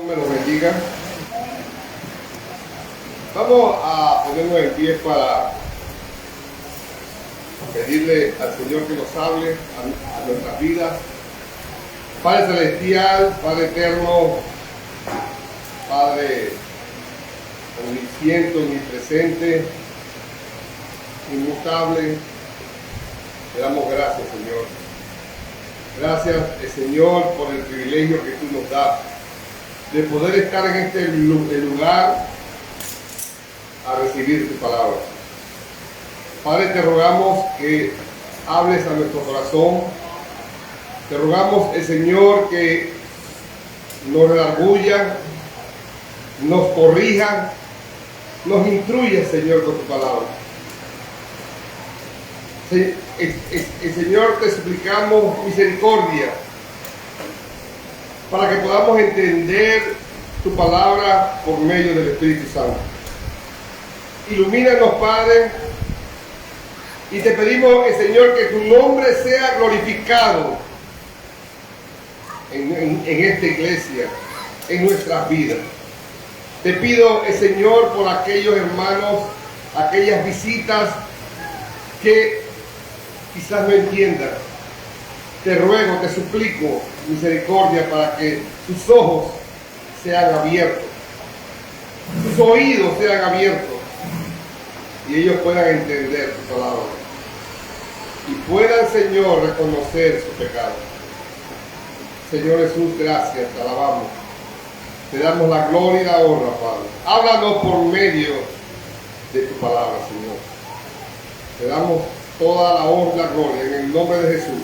Me lo bendiga. Vamos a ponernos en pie para pedirle al Señor que nos hable a nuestras vidas. Padre Celestial, Padre Eterno, Padre omnisciente, omnipresente, inmutable, te damos gracias, Señor. Gracias, Señor, por el privilegio que tú nos das de poder estar en este lugar a recibir tu palabra. Padre, te rogamos que hables a nuestro corazón. Te rogamos, Señor, que nos redarguya, nos corrija, nos instruya, Señor, con tu palabra. Señor, te suplicamos misericordia para que podamos entender tu palabra por medio del Espíritu Santo. Ilumínanos, Padre, y te pedimos, Señor, que tu nombre sea glorificado en esta iglesia, en nuestras vidas. Te pido, Señor, por aquellos hermanos, aquellas visitas que quizás no entiendan. Te ruego, te suplico misericordia para que sus ojos sean abiertos, sus oídos sean abiertos y ellos puedan entender tu palabra y puedan, Señor, reconocer su pecado. Señor Jesús, gracias, te alabamos, te damos la gloria y la honra, Padre. Háblanos por medio de tu palabra, Señor. Te damos toda la honra y la gloria en el nombre de Jesús.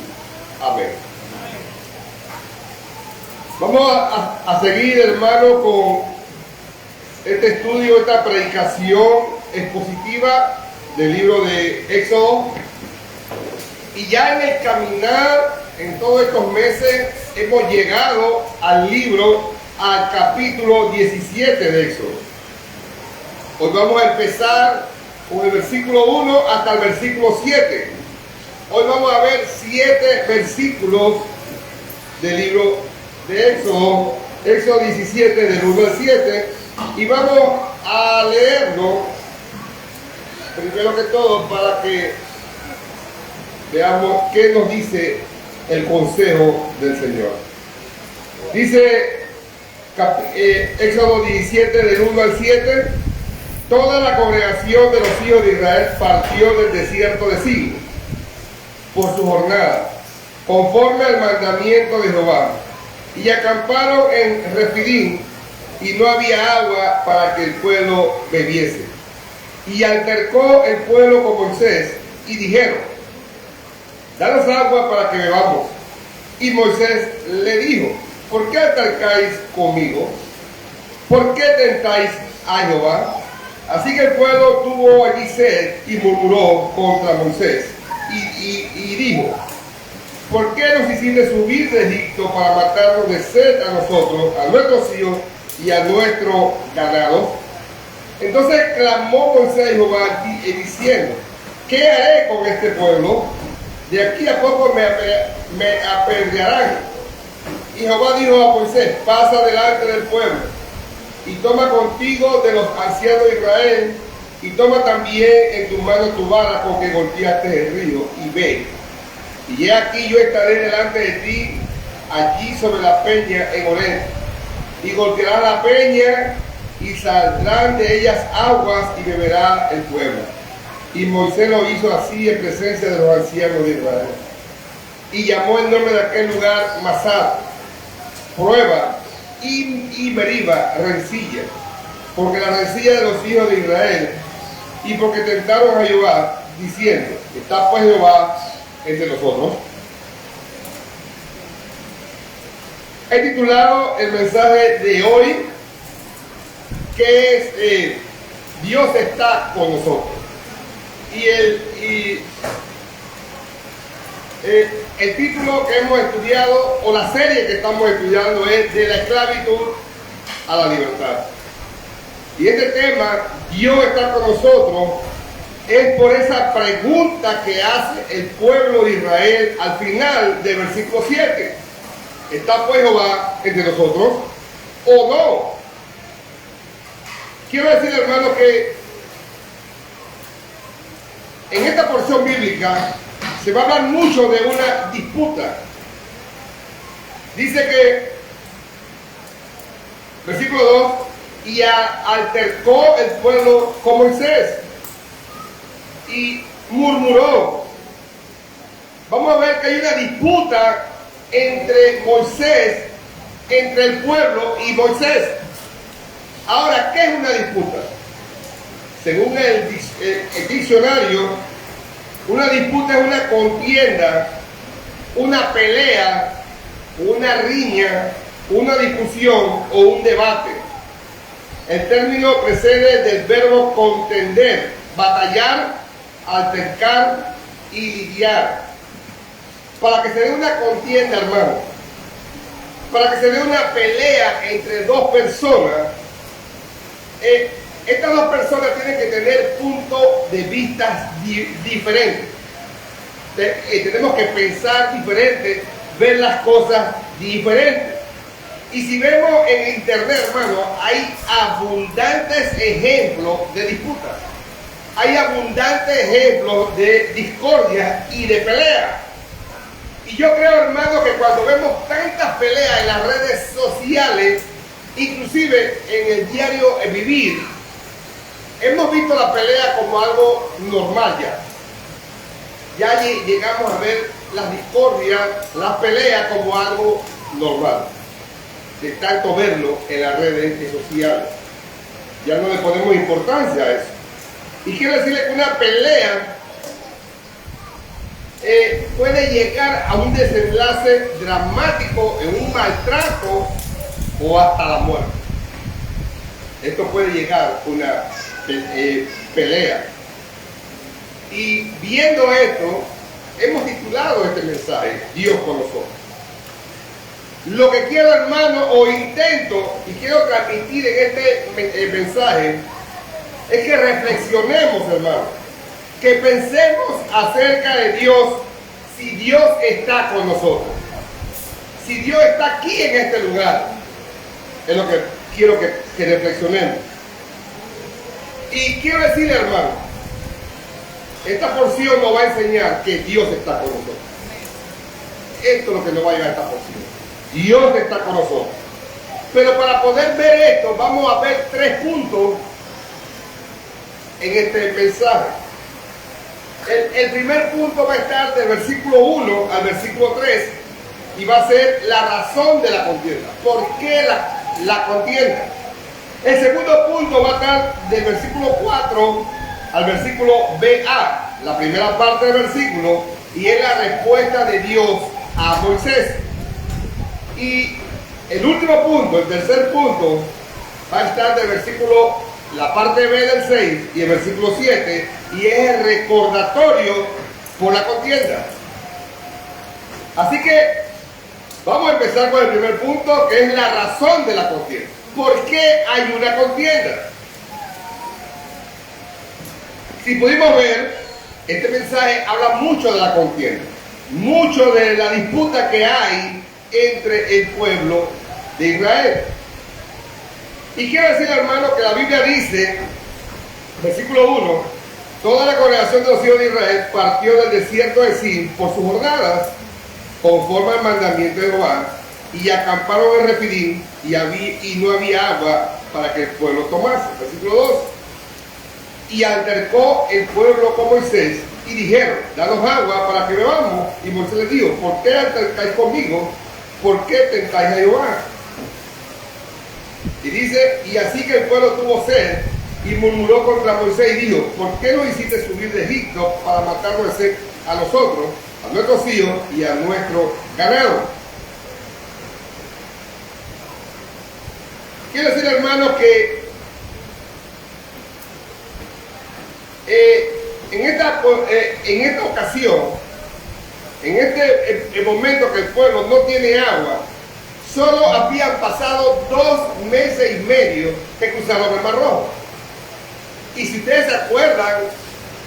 Amén. Vamos a seguir, hermano, con este estudio, esta predicación expositiva del libro de Éxodo. Y ya en el caminar, en todos estos meses, hemos llegado al libro, al capítulo 17 de Éxodo. Hoy vamos a empezar con el versículo 1 hasta el versículo 7. Hoy vamos a ver 7 versículos del libro de Éxodo, Éxodo 17 del 1 al 7, y vamos a leerlo primero que todo para que veamos qué nos dice el consejo del Señor. Dice Éxodo 17 del 1 al 7: toda la congregación de los hijos de Israel partió del desierto de Sin por su jornada, conforme al mandamiento de Jehová, y acamparon en Refidim, y no había agua para que el pueblo bebiese. Y altercó el pueblo con Moisés, y dijeron: danos agua para que bebamos. Y Moisés le dijo: ¿por qué altercáis conmigo? ¿Por qué tentáis a Jehová? Así que el pueblo tuvo allí sed y murmuró contra Moisés y dijo: ¿por qué nos hiciste subir de Egipto para matarnos de sed a nosotros, a nuestros hijos y a nuestro ganado? Entonces clamó Moisés a Jehová diciendo: ¿qué haré con este pueblo? De aquí a poco me apedrearán. Y Jehová dijo a Moisés: pasa delante del pueblo y toma contigo de los ancianos de Israel, y toma también en tu mano tu vara con que golpeaste el río, y ve. Y he aquí yo estaré delante de ti, allí sobre la peña en Horeb, y golpearás la peña, y saldrán de ellas aguas, y beberá el pueblo. Y Moisés lo hizo así en presencia de los ancianos de Israel. Y llamó el nombre de aquel lugar Masad, prueba, y Meriba, rencilla, porque la rencilla de los hijos de Israel, y porque tentaron a Jehová, diciendo: ¿está pues Jehová entre nosotros? He titulado el mensaje de hoy, que es Dios está con nosotros. Y el título que hemos estudiado, o la serie que estamos estudiando, es de la esclavitud a la libertad. Y este tema, Dios está con nosotros, es por esa pregunta que hace el pueblo de Israel al final del versículo 7. ¿Está pues Jehová entre nosotros? o no. Quiero decir, hermano, que en esta porción bíblica se va a hablar mucho de una disputa. Dice que, versículo 2, y altercó el pueblo con Moisés y murmuró. Vamos a ver que hay una disputa entre Moisés, entre el pueblo y Moisés. Ahora, ¿qué es una disputa? Según el diccionario, una disputa es una contienda, una pelea, una riña, una discusión o un debate. El término precede del verbo contender, batallar, altercar y lidiar. Para que se dé una contienda, hermano, para que se dé una pelea entre dos personas, estas dos personas tienen que tener puntos de vista diferentes. Tenemos que pensar diferente, ver las cosas diferentes. Y si vemos en internet, hermano, hay abundantes ejemplos de disputas. Hay abundantes ejemplos de discordia y de pelea. Y yo creo, hermano, que cuando vemos tantas peleas en las redes sociales, inclusive en el diario vivir, hemos visto la pelea como algo normal ya. Ya llegamos a ver las discordias, las peleas como algo normal. De tanto verlo en las redes sociales. Ya no le ponemos importancia a eso. Y quiero decirle que una pelea puede llegar a un desenlace dramático en un maltrato o hasta la muerte. Esto puede llegar a una pelea. Y viendo esto, hemos titulado este mensaje, Dios con nosotros. Lo que quiero, hermano, o intento y quiero transmitir en este mensaje es que reflexionemos, hermano, que pensemos acerca de Dios, si Dios está con nosotros, si Dios está aquí en este lugar. Es lo que quiero que reflexionemos. Y quiero decirle, hermano, esta porción nos va a enseñar que Dios está con nosotros. Esto es lo que nos va a llevar a esta porción. Dios está con nosotros. Pero para poder ver esto, vamos a ver 3 puntos en este mensaje. El primer punto va a estar del versículo 1 al versículo 3 y va a ser la razón de la contienda. ¿Por qué la contienda? El segundo punto va a estar del versículo 4 al versículo BA, la primera parte del versículo, y es la respuesta de Dios a Moisés. Y el último punto, el tercer punto, va a estar del versículo, la parte B del 6 y el versículo 7, y es el recordatorio por la contienda. Así que vamos a empezar con el primer punto, que es la razón de la contienda. ¿Por qué hay una contienda? Si pudimos ver, este mensaje habla mucho de la contienda, mucho de la disputa que hay entre el pueblo de Israel. Y quiero decirle, hermano, que la Biblia dice, versículo 1, toda la congregación de los hijos de Israel partió del desierto de Sin por sus jornadas, conforme al mandamiento de Jehová, y acamparon en Refidim, y no había agua para que el pueblo tomase. Versículo 2, y altercó el pueblo con Moisés, y dijeron, danos agua para que bebamos. Y Moisés les dijo, ¿por qué altercáis conmigo? ¿Por qué tentáis a Jehová? Y dice, y así que el pueblo tuvo sed, y murmuró contra Moisés y dijo, ¿por qué nos hiciste subir de Egipto para matarnos de sed a nosotros, a nuestros hijos y a nuestro ganado? Quiero decir, hermano, que en esta ocasión, en este momento que el pueblo no tiene agua, solo habían pasado 2 meses y medio que cruzaron el Mar Rojo. Y si ustedes se acuerdan,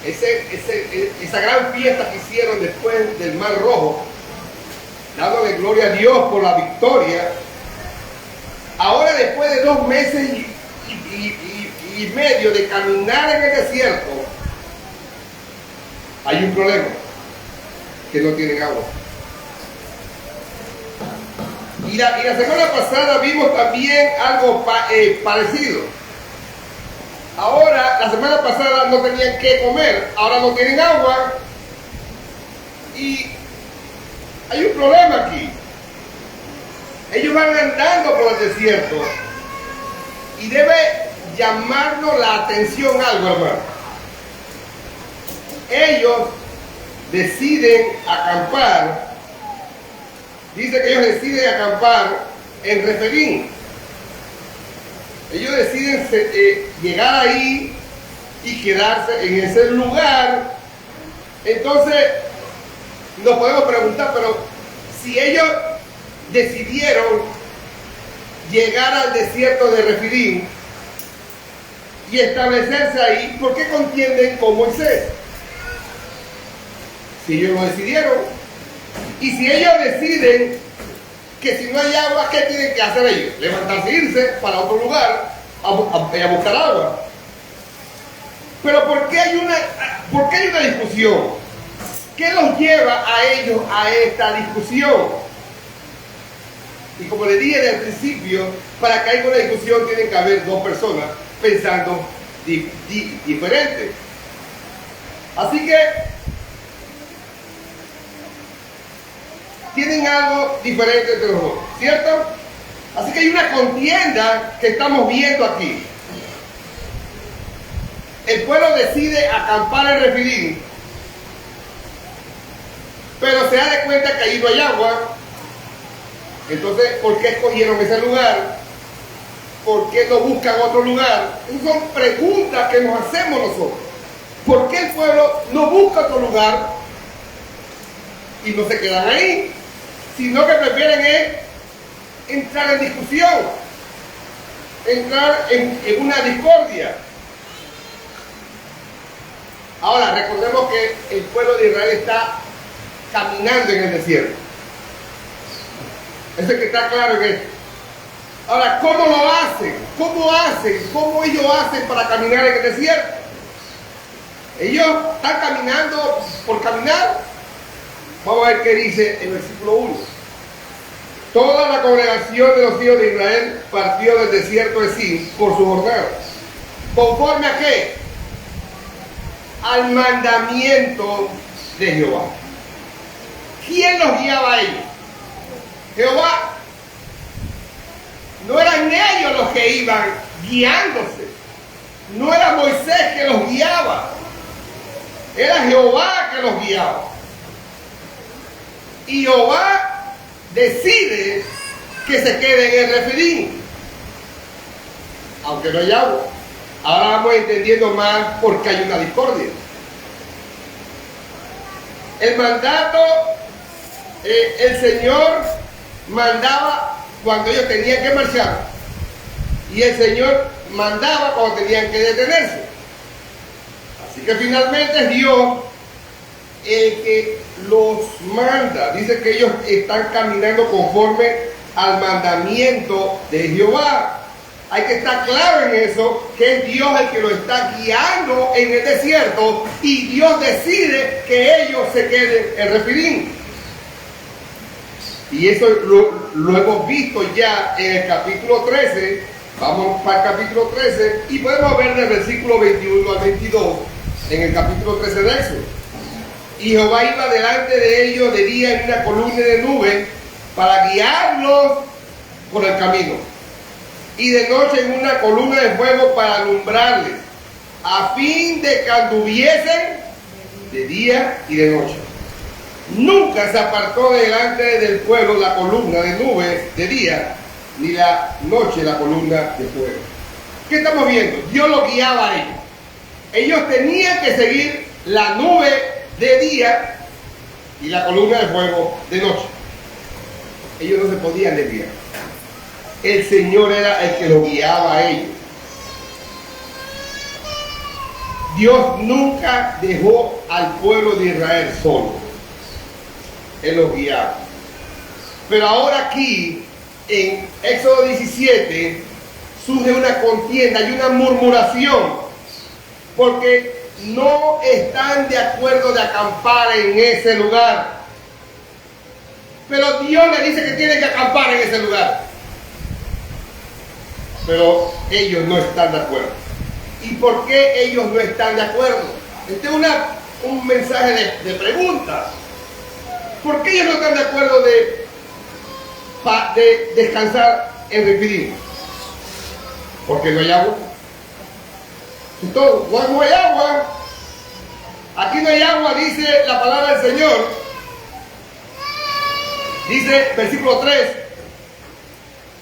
esa gran fiesta que hicieron después del Mar Rojo, dándole gloria a Dios por la victoria, Ahora, después de 2 meses y medio de caminar en el desierto, hay un problema, que no tienen agua. Y la semana pasada vimos también algo parecido. Ahora, la semana pasada no tenían que comer, ahora no tienen agua. Y hay un problema aquí. Ellos van andando por el desierto y debe llamarnos la atención algo, hermano. Ellos deciden acampar. Dice que ellos deciden acampar en Refidim. Ellos deciden llegar ahí y quedarse en ese lugar. Entonces, nos podemos preguntar, pero si ellos decidieron llegar al desierto de Refidim y establecerse ahí, ¿por qué contienden con Moisés? Si ellos lo decidieron. Y si ellos deciden que si no hay agua, ¿qué tienen que hacer ellos? Levantarse e irse para otro lugar a buscar agua. Pero ¿por qué hay una discusión? ¿Qué los lleva a ellos a esta discusión? Y como les dije desde el principio, para que haya una discusión tienen que haber 2 personas pensando diferente. Así que tienen algo diferente entre los dos, ¿cierto? Así que hay una contienda que estamos viendo aquí. El pueblo decide acampar en Refidim, pero se da de cuenta que allí no hay agua. Entonces, ¿por qué escogieron ese lugar? ¿Por qué no buscan otro lugar? Esas son preguntas que nos hacemos nosotros. ¿Por qué el pueblo no busca otro lugar y no se quedan ahí? Sino que prefieren entrar en discusión, entrar en una discordia. Ahora, recordemos que el pueblo de Israel está caminando en el desierto. Eso es que está claro en esto. Ahora, ¿cómo lo hacen? ¿Cómo hacen? ¿Cómo ellos hacen para caminar en el desierto? Ellos están caminando por caminar. Vamos a ver qué dice el versículo 1. Toda la congregación de los hijos de Israel partió del desierto de Sin por sus jornadas. ¿Conforme a qué? Al mandamiento de Jehová. ¿Quién los guiaba a ellos? Jehová. No eran ellos los que iban guiándose. No era Moisés que los guiaba. Era Jehová que los guiaba. Y Jehová decide que se queden en Refidim, aunque no hay agua. Ahora vamos entendiendo más por qué hay una discordia. El mandato, el Señor mandaba cuando ellos tenían que marchar, y el Señor mandaba cuando tenían que detenerse. Así que finalmente es Dios el que los manda. Dice que ellos están caminando conforme al mandamiento de Jehová. Hay que estar claro en eso, que es Dios el que lo está guiando en el desierto, y Dios decide que ellos se queden en Refidim. Y eso lo hemos visto ya en el capítulo 13. Vamos para el capítulo 13 y podemos ver del versículo 21 al 22 en el capítulo 13 de Éxodo. Y Jehová iba delante de ellos de día en una columna de nube para guiarlos por el camino, y de noche en una columna de fuego para alumbrarles, a fin de que anduviesen de día y de noche. Nunca se apartó delante del pueblo la columna de nube de día, ni la noche la columna de fuego. ¿Qué estamos viendo? Dios los guiaba a ellos. Ellos tenían que seguir la nube de día y la columna de fuego de noche. Ellos no se podían desviar. El Señor era el que los guiaba a ellos. Dios nunca dejó al pueblo de Israel solo. Él los guiaba. Pero ahora aquí en Éxodo 17 surge una contienda y una murmuración, porque no están de acuerdo de acampar en ese lugar. Pero Dios le dice que tienen que acampar en ese lugar. Pero ellos no están de acuerdo. ¿Y por qué ellos no están de acuerdo? Este es un mensaje de pregunta. ¿Por qué ellos no están de acuerdo de descansar en Refidim? Porque no hay agua. Entonces, no hay agua. Aquí no hay agua, dice la palabra del Señor. Dice, versículo 3.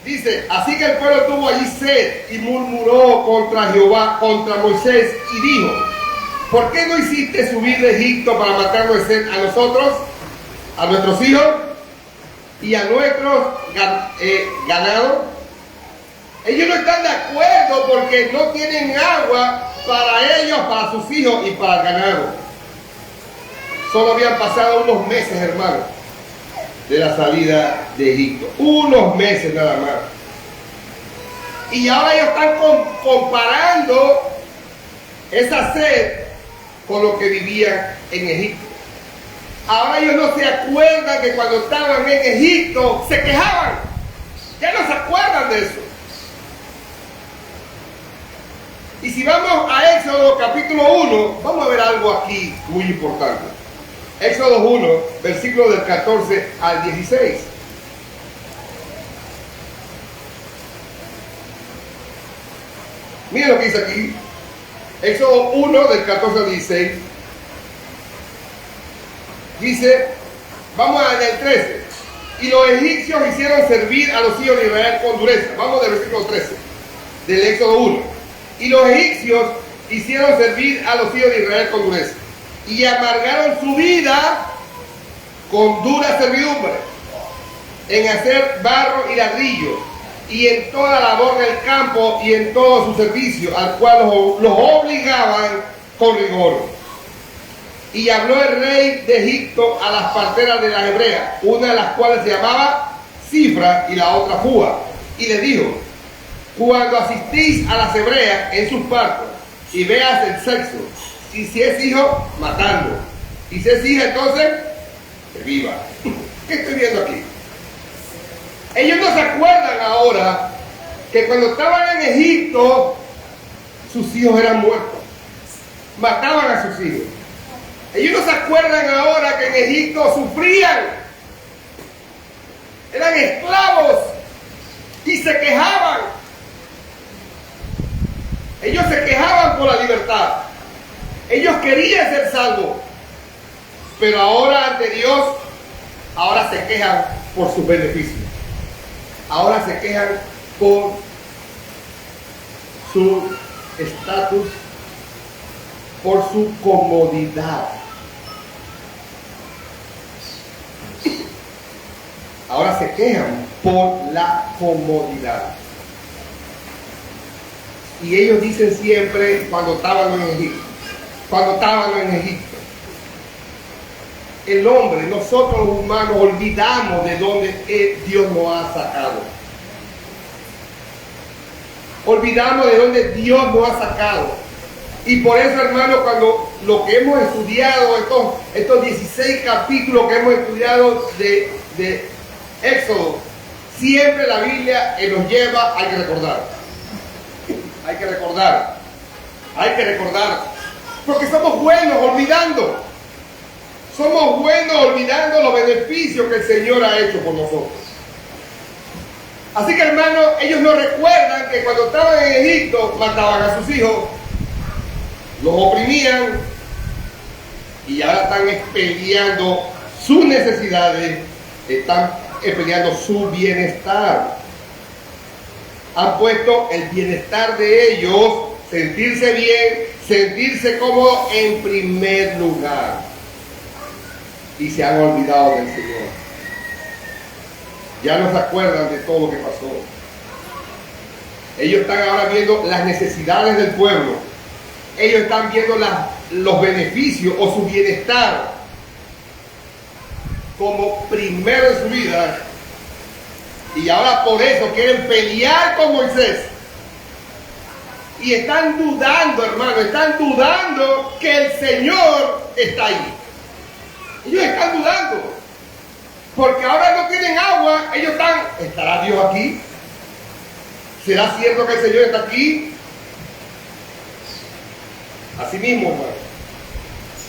Dice, así que el pueblo tuvo allí sed y murmuró contra Jehová, contra Moisés, y dijo, ¿por qué no hiciste subir de Egipto para matarnos de sed a nosotros, a nuestros hijos y a nuestros ganados? Ellos no están de acuerdo porque no tienen agua para ellos, para sus hijos y para el ganado. Solo habían pasado unos meses, hermanos, de la salida de Egipto. Unos meses nada más. Y ahora ellos están comparando esa sed con lo que vivían en Egipto. Ahora ellos no se acuerdan que cuando estaban en Egipto se quejaban. Ya no se acuerdan de eso. Y si vamos a Éxodo capítulo 1, vamos a ver algo aquí muy importante. Éxodo 1, versículo del 14 al 16. Miren lo que dice aquí. Éxodo 1, del 14 al 16. Dice, vamos al 13. Y los egipcios hicieron servir a los hijos de Israel con dureza. Vamos del versículo 13, del Éxodo 1. Y los egipcios hicieron servir a los hijos de Israel con dureza. Y amargaron su vida con dura servidumbre, en hacer barro y ladrillo, y en toda labor del campo y en todo su servicio, al cual los obligaban con rigor. Y habló el rey de Egipto a las parteras de las hebreas, una de las cuales se llamaba Cifra y la otra Fua, y le dijo, cuando asistís a las hebreas en sus partos y veas el sexo, y si es hijo, matando, y si es hija, entonces, que viva. ¿Qué estoy viendo aquí? Ellos no se acuerdan ahora que cuando estaban en Egipto, sus hijos eran muertos, mataban a sus hijos. Ellos no se acuerdan ahora que en Egipto sufrían, eran esclavos y se quejaban. Ellos se quejaban por la libertad. Ellos querían ser salvos. Pero ahora ante Dios, ahora se quejan por sus beneficios. Ahora se quejan por su estatus, por su comodidad. Ahora se quejan por la comodidad. Y ellos dicen siempre cuando estaban en Egipto, el hombre, nosotros los humanos olvidamos de dónde Dios nos ha sacado. Olvidamos de dónde Dios nos ha sacado. Y por eso, hermano, cuando lo que hemos estudiado, estos 16 capítulos que hemos estudiado de Éxodo, siempre la Biblia nos lleva, hay que recordar, porque somos buenos olvidando. Somos buenos olvidando los beneficios que el Señor ha hecho por nosotros. Así que, hermanos, ellos no recuerdan que cuando estaban en Egipto mataban a sus hijos, los oprimían y ahora están peleando sus necesidades, están peleando su bienestar. Han puesto el bienestar de ellos, sentirse bien, sentirse cómodo en primer lugar. Y se han olvidado del Señor. Ya no se acuerdan de todo lo que pasó. Ellos están ahora viendo las necesidades del pueblo. Ellos están viendo los beneficios o su bienestar como primero en su vida Y ahora por eso quieren pelear con Moisés. Y están dudando, hermano, están dudando que el Señor está ahí. Ellos están dudando. Porque ahora no tienen agua, ellos están, ¿estará Dios aquí? ¿Será cierto que el Señor está aquí? Así mismo, hermano.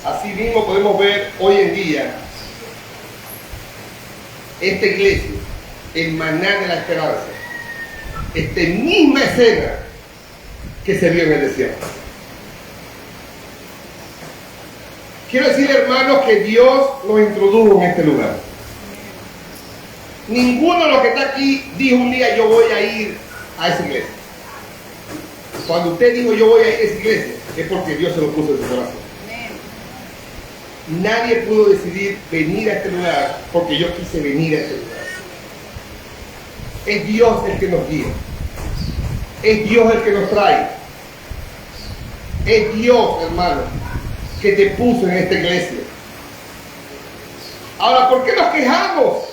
Así mismo podemos ver hoy en día esta iglesia, el maná de la esperanza, esta misma escena que se vio en el desierto. Quiero decir, hermanos, que Dios nos introdujo en este lugar. Ninguno de los que está aquí dijo un día: yo voy a ir a esa iglesia. Cuando usted dijo: yo voy a ir a esa iglesia, es porque Dios se lo puso en su corazón. Nadie pudo decidir venir a este lugar porque yo quise venir a este lugar. Es Dios el que nos guía. Es Dios el que nos trae. Es Dios, hermano, que te puso en esta iglesia. Ahora, ¿por qué nos quejamos?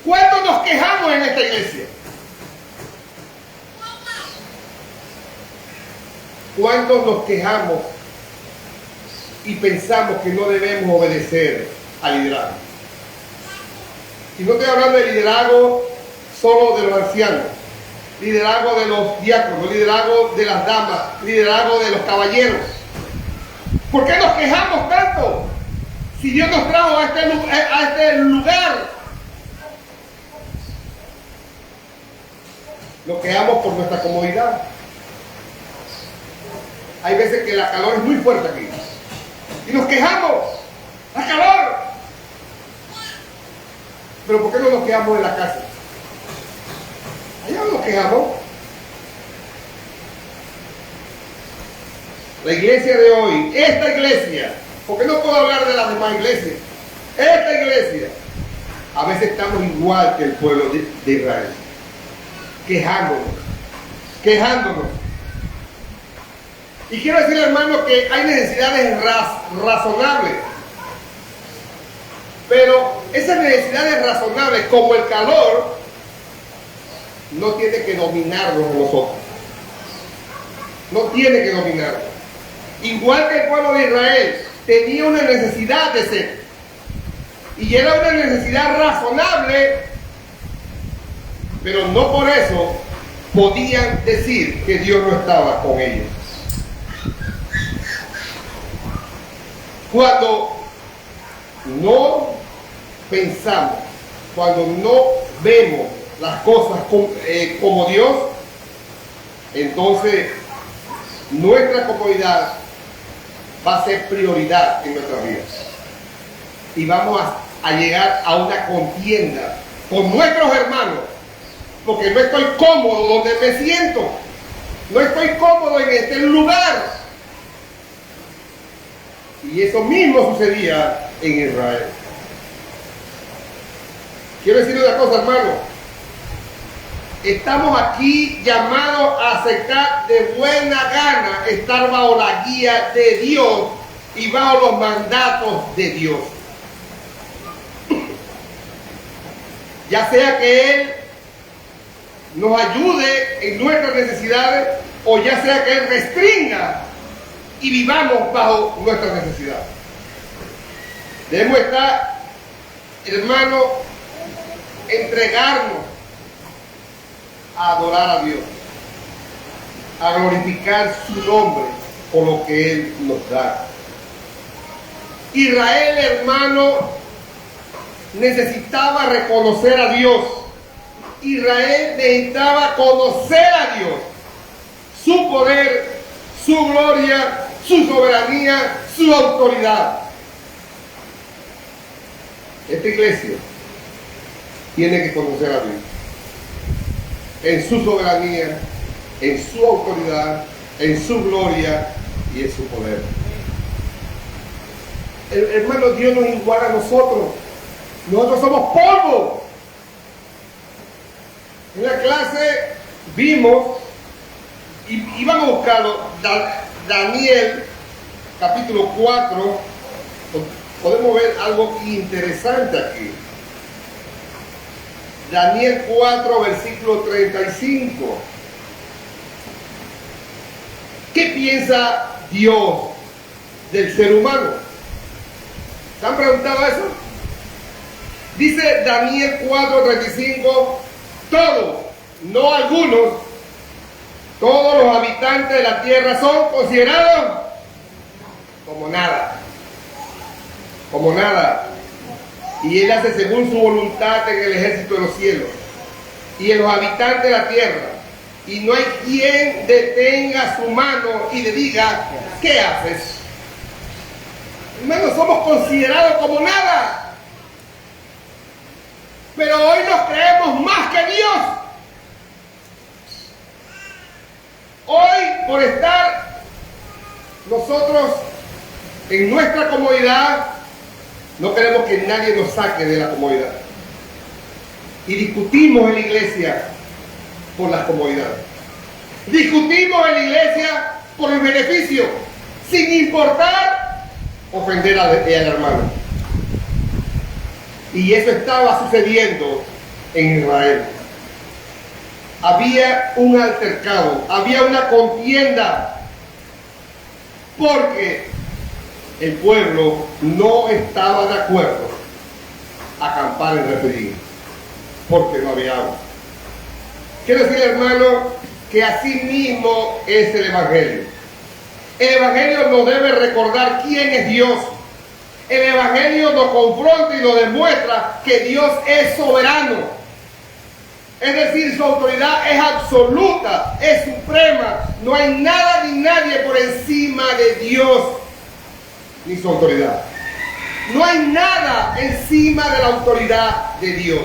¿Cuántos nos quejamos en esta iglesia? ¿Cuántos nos quejamos y pensamos que no debemos obedecer al liderazgo? Y no estoy hablando de liderazgo solo de los ancianos, liderazgo de los diáconos, liderazgo de las damas, liderazgo de los caballeros. ¿Por qué nos quejamos tanto? Si Dios nos trajo a este lugar, nos quejamos por nuestra comodidad. Hay veces que la calor es muy fuerte aquí y nos quejamos: ¡la calor! Pero ¿por qué no nos quejamos en la casa? Allá no nos quejamos. La iglesia de hoy, esta iglesia, porque no puedo hablar de las demás iglesias, esta iglesia, a veces estamos igual que el pueblo de Israel, quejándonos. Y quiero decirle, hermano, que hay necesidades razonables. Pero esas necesidades razonables, como el calor, no tiene que dominarnos a nosotros. No tiene que dominarnos. Igual que el pueblo de Israel tenía una necesidad de sed. Y era una necesidad razonable, pero no por eso podían decir que Dios no estaba con ellos. Cuando no pensamos, cuando no vemos las cosas como Dios, entonces nuestra comodidad va a ser prioridad en nuestras vidas. Y vamos a llegar a una contienda con nuestros hermanos, porque no estoy cómodo donde me siento, no estoy cómodo en este lugar. Y eso mismo sucedía en Israel. Quiero decir una cosa, hermano. Estamos aquí llamados a aceptar de buena gana estar bajo la guía de Dios y bajo los mandatos de Dios. Ya sea que Él nos ayude en nuestras necesidades o ya sea que Él restringa y vivamos bajo nuestras necesidades. Debemos estar, hermano, entregarnos a adorar a Dios, a glorificar su nombre por lo que Él nos da. Israel, hermano, necesitaba reconocer a Dios. Israel necesitaba conocer a Dios, su poder, su gloria, su soberanía, su autoridad. Esta iglesia tiene que conocer a Dios en su soberanía, en su autoridad, en su gloria y en su poder. Hermano, Dios nos iguala a nosotros. Nosotros somos polvo. En la clase vimos, y vamos a buscarlo, Daniel, capítulo 4, podemos ver algo interesante aquí. Daniel 4, versículo 35. ¿Qué piensa Dios del ser humano? ¿Se han preguntado eso? Dice Daniel 4, 35, todos, no algunos, todos los habitantes de la tierra son considerados como nada. Como nada. Y Él hace según su voluntad en el ejército de los cielos y en los habitantes de la tierra. Y no hay quien detenga su mano y le diga, ¿qué haces? Hermanos, somos considerados como nada. Pero hoy nos creemos más que Dios. Hoy, por estar nosotros en nuestra comodidad, no queremos que nadie nos saque de la comodidad. Y discutimos en la iglesia por las comodidades. Discutimos en la iglesia por el beneficio, sin importar ofender al hermano. Y eso estaba sucediendo en Israel. Había un altercado, había una contienda, porque el pueblo no estaba de acuerdo a acampar en Refidim, porque no había agua. Quiero decir, hermano, que así mismo es el Evangelio. El Evangelio nos debe recordar quién es Dios. El Evangelio nos confronta y nos demuestra que Dios es soberano. Es decir, su autoridad es absoluta, es suprema. No hay nada ni nadie por encima de Dios ni su autoridad. No hay nada encima de la autoridad de Dios.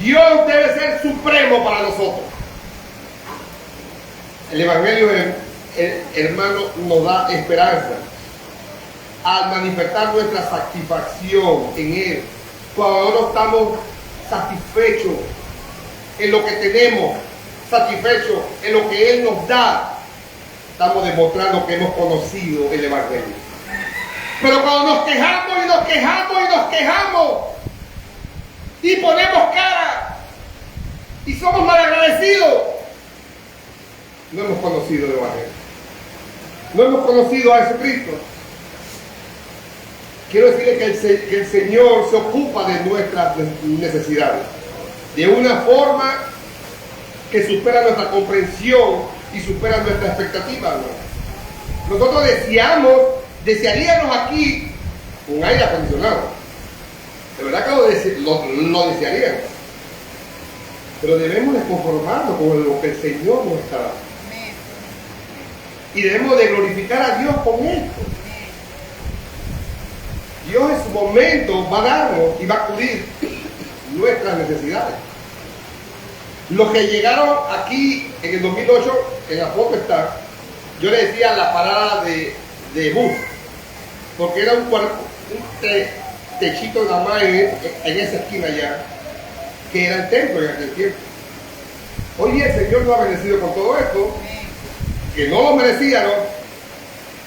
Dios debe ser supremo para nosotros. El Evangelio, hermano, nos da esperanza al manifestar nuestra satisfacción en Él. Cuando no estamos satisfechos en lo que tenemos, satisfechos en lo que Él nos da, estamos demostrando que hemos conocido el Evangelio. Pero cuando nos quejamos y nos quejamos y nos quejamos y ponemos cara y somos malagradecidos, no hemos conocido el Evangelio. No hemos conocido a Jesucristo. Quiero decirle que el Señor se ocupa de nuestras necesidades de una forma que supera nuestra comprensión y supera nuestra expectativa, ¿no? Nosotros desearíamos aquí un aire acondicionado. De verdad que lo desearíamos. Pero debemos de conformarnos con lo que el Señor nos está dando. Y debemos de glorificar a Dios con esto. Dios en su momento va a darnos y va a cubrir nuestras necesidades. Los que llegaron aquí en el 2008, en la foto está, yo le decía la parada de bus, porque era un techito nada más en esa esquina allá, que era el templo en aquel tiempo. Hoy el Señor nos ha bendecido con todo esto, que no lo merecía, ¿no?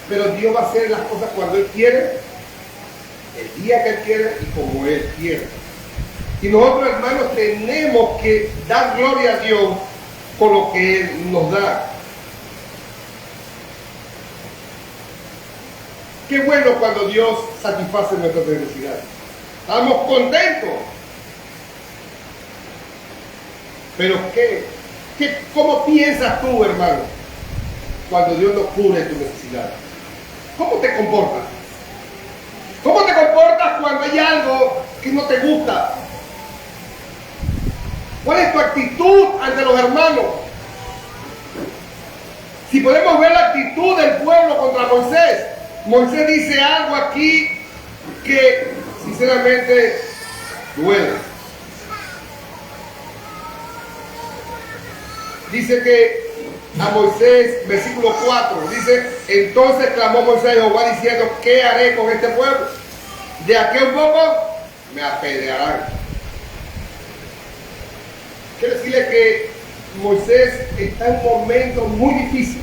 Pero Dios va a hacer las cosas cuando Él quiere, el día que Él quiere y como Él quiere. Y nosotros, hermanos, tenemos que dar gloria a Dios por lo que Él nos da. Qué bueno cuando Dios satisface nuestras necesidades. Estamos contentos. Pero ¿cómo piensas tú, hermano, cuando Dios no cubre tus necesidades? ¿Cómo te comportas? ¿Cómo te comportas cuando hay algo que no te gusta? ¿Cuál es tu actitud ante los hermanos? Si podemos ver la actitud del pueblo contra Moisés, Moisés dice algo aquí que sinceramente duele. Dice que a Moisés, versículo 4, dice, entonces clamó Moisés a Jehová diciendo, ¿qué haré con este pueblo? De aquí a un poco me apedrearán. Quiero decirle que Moisés está en un momento muy difícil.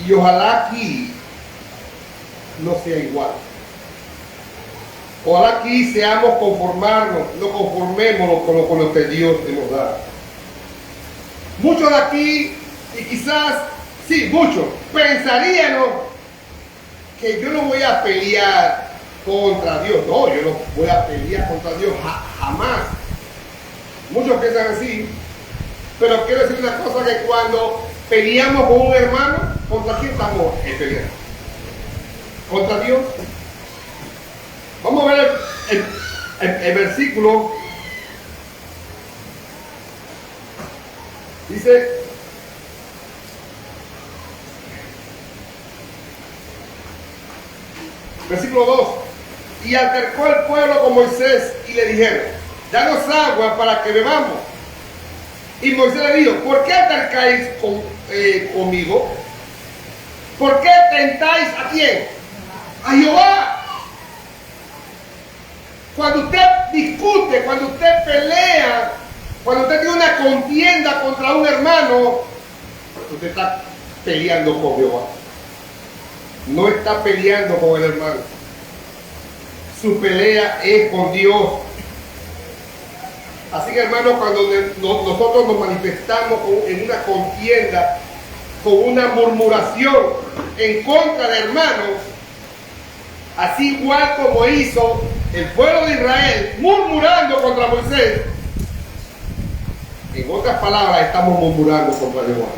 Y ojalá aquí no sea igual. Ojalá aquí seamos conformarnos, no conformémonos con lo que Dios nos da. Muchos de aquí, y quizás, sí, muchos, pensaríamos que yo no voy a pelear contra Dios. No, yo no voy a pelear contra Dios jamás. Muchos piensan así, pero quiero decir una cosa, que cuando peleamos con un hermano, ¿contra quién estamos peleando? ¿Contra Dios? Vamos a ver el versículo. Dice, versículo 2, y altercó el pueblo con Moisés y le dijeron, danos agua para que bebamos. Y Moisés le dijo, ¿por qué altercáis conmigo? ¿Por qué tentáis a quién? A Jehová. Cuando usted discute, cuando usted pelea, cuando usted tiene una contienda contra un hermano, usted está peleando con Jehová. No está peleando con el hermano. Su pelea es con Dios. Así que, hermanos, cuando nosotros nos manifestamos en una contienda, con una murmuración en contra de hermanos, así igual como hizo el pueblo de Israel murmurando contra Moisés, en otras palabras, estamos murmurando contra Jehová.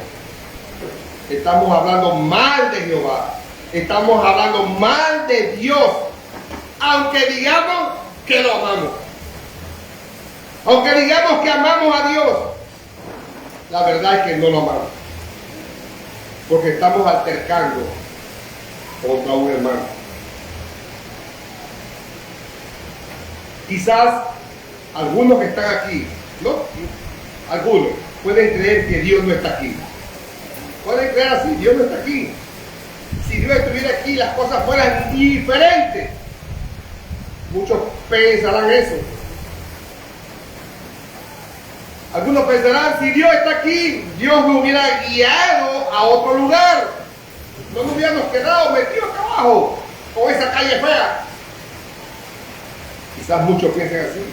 Estamos hablando mal de Jehová. Estamos hablando mal de Dios. Aunque digamos que lo amamos. Aunque digamos que amamos a Dios, la verdad es que no lo amamos. Porque estamos altercando contra un hermano. Quizás algunos que están aquí, ¿no? Algunos pueden creer que Dios no está aquí. Pueden creer así, Dios no está aquí. Si Dios estuviera aquí, las cosas fueran diferentes. Muchos pensarán eso. Algunos pensarán, si Dios está aquí, Dios me hubiera guiado a otro lugar. No nos hubiéramos quedado metidos acá abajo, con esa calle fea. Quizás muchos piensen así.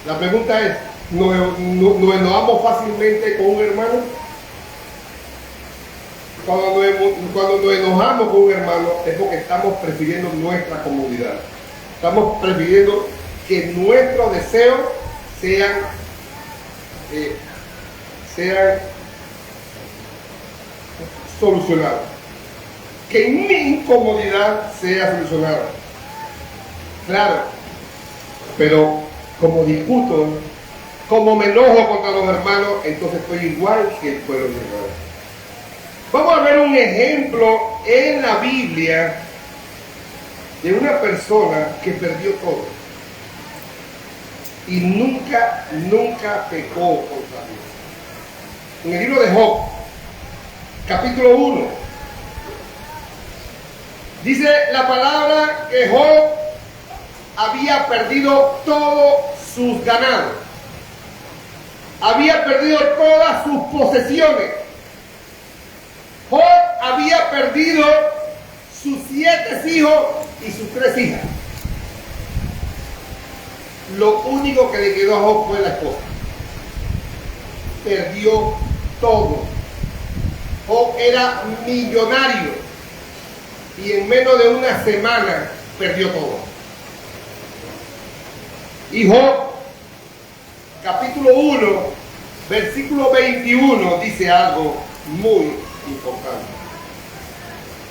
La pregunta es, ¿nos enojamos fácilmente con un hermano? Cuando nos enojamos con un hermano es porque estamos prefiriendo nuestra comodidad. Estamos prefiriendo que nuestros deseos sean solucionados. Que mi incomodidad sea solucionada. Claro, pero como discuto, como me enojo contra los hermanos, entonces estoy igual que el pueblo de Israel. Vamos a ver un ejemplo en la Biblia de una persona que perdió todo y nunca pecó contra Dios. En el libro de Job, capítulo 1, dice la palabra que Job había perdido todos sus ganados, había perdido todas sus posesiones. Job había perdido sus 7 hijos y sus 3 hijas. Lo único que le quedó a Job fue la esposa. Perdió todo. Job era millonario y en menos de una semana perdió todo. Y Job, capítulo 1, versículo 21, dice algo muy importante.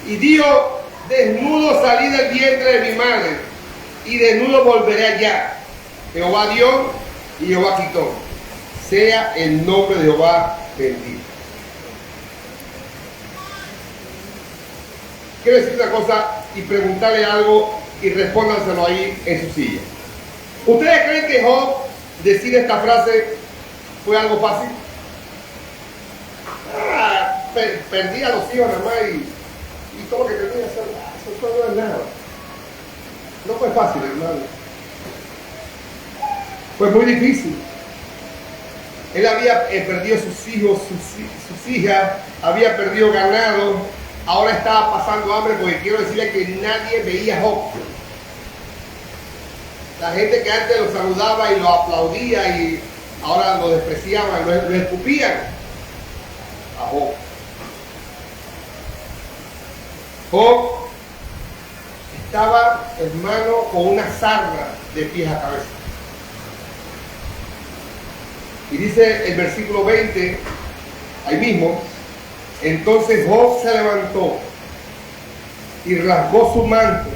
Y dijo, desnudo salí del vientre de mi madre, y desnudo volveré allá. Jehová dio y Jehová quitó. Sea el nombre de Jehová bendito. Quiero decir una cosa y preguntarle algo y respóndanselo ahí en su silla. ¿Ustedes creen que Job decir esta frase fue algo fácil? Perdí a los hijos nada más y todo lo que tenía que hacer, eso no es nada. No fue fácil, hermano. Fue muy difícil. Él había perdido sus hijos, sus hijas, había perdido ganado, ahora estaba pasando hambre, porque quiero decirle que nadie veía a Job. La gente que antes lo saludaba y lo aplaudía y ahora lo despreciaban, lo escupían. A Job. Job estaba, hermano, con una sarna de pies a cabeza. Y dice el versículo 20, ahí mismo, entonces Job se levantó y rasgó su manto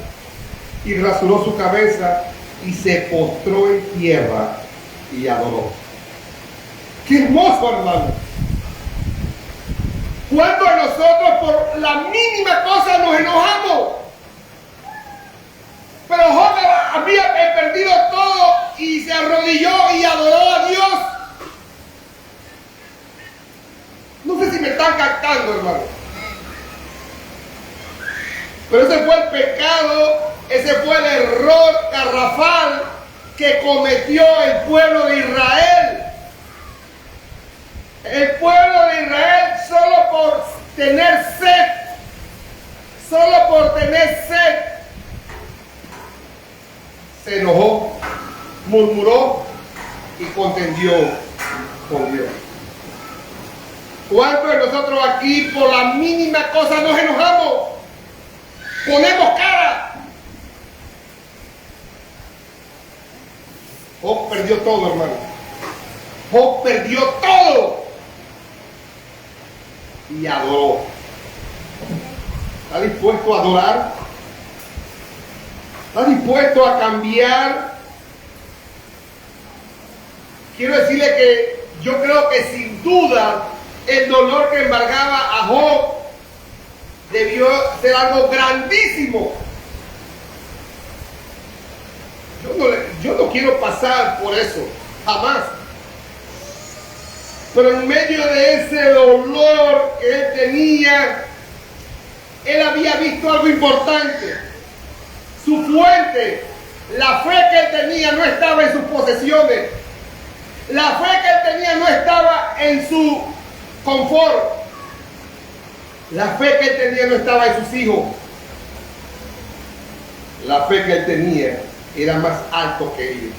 y rasuró su cabeza y se postró en tierra y adoró. ¡Qué hermoso, hermano! ¿Cuántos de nosotros por la mínima cosa nos enojamos? Pero Job había perdido todo y se arrodilló y adoró a Dios. No sé si me están captando, hermano. Pero ese fue el pecado, ese fue el error garrafal que cometió el pueblo de Israel. El pueblo de Israel solo por tener sed, se enojó, murmuró y contendió con Dios. ¿Cuántos de nosotros aquí por la mínima cosa nos enojamos? Ponemos cara. Job perdió todo, hermano. Job perdió todo. Y adoró. ¿Está dispuesto a adorar? ¿Está dispuesto a cambiar? Quiero decirle que yo creo que sin duda el dolor que embargaba a Job debió ser algo grandísimo. Yo no quiero pasar por eso, jamás. Pero en medio de ese dolor que él tenía, él había visto algo importante. Su fuente, la fe que él tenía no estaba en sus posesiones. La fe que él tenía no estaba en su confort. La fe que él tenía no estaba en sus hijos. La fe que él tenía era más alto que ellos.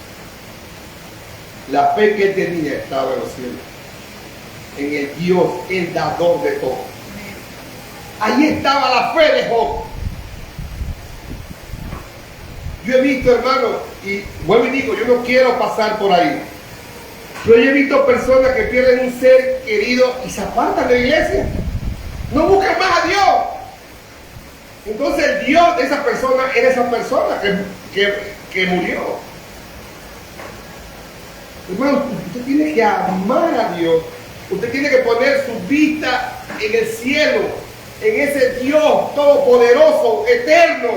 La fe que él tenía estaba en los cielos, en el Dios, el dador de todo. Ahí estaba la fe de Job. Yo he visto, hermano, y vuelvo y digo, yo no quiero pasar por ahí, pero yo he visto personas que pierden un ser querido y se apartan de la iglesia. No buscan más a Dios. Entonces el Dios de esa persona era esa persona que murió. Hermano, usted tiene que amar a Dios. Usted tiene que poner su vista en el cielo, en ese Dios todopoderoso, eterno.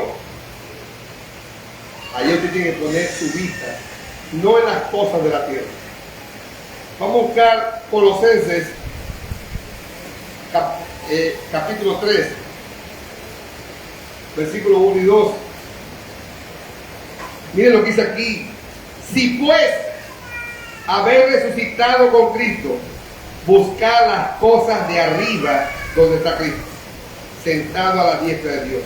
Ahí usted tiene que poner su vista, no en las cosas de la tierra. Vamos a buscar Colosenses capítulo 3, versículos 1 y 2. Miren lo que dice aquí. Si pues, haber resucitado con Cristo, buscar las cosas de arriba donde está Cristo, sentado a la diestra de Dios.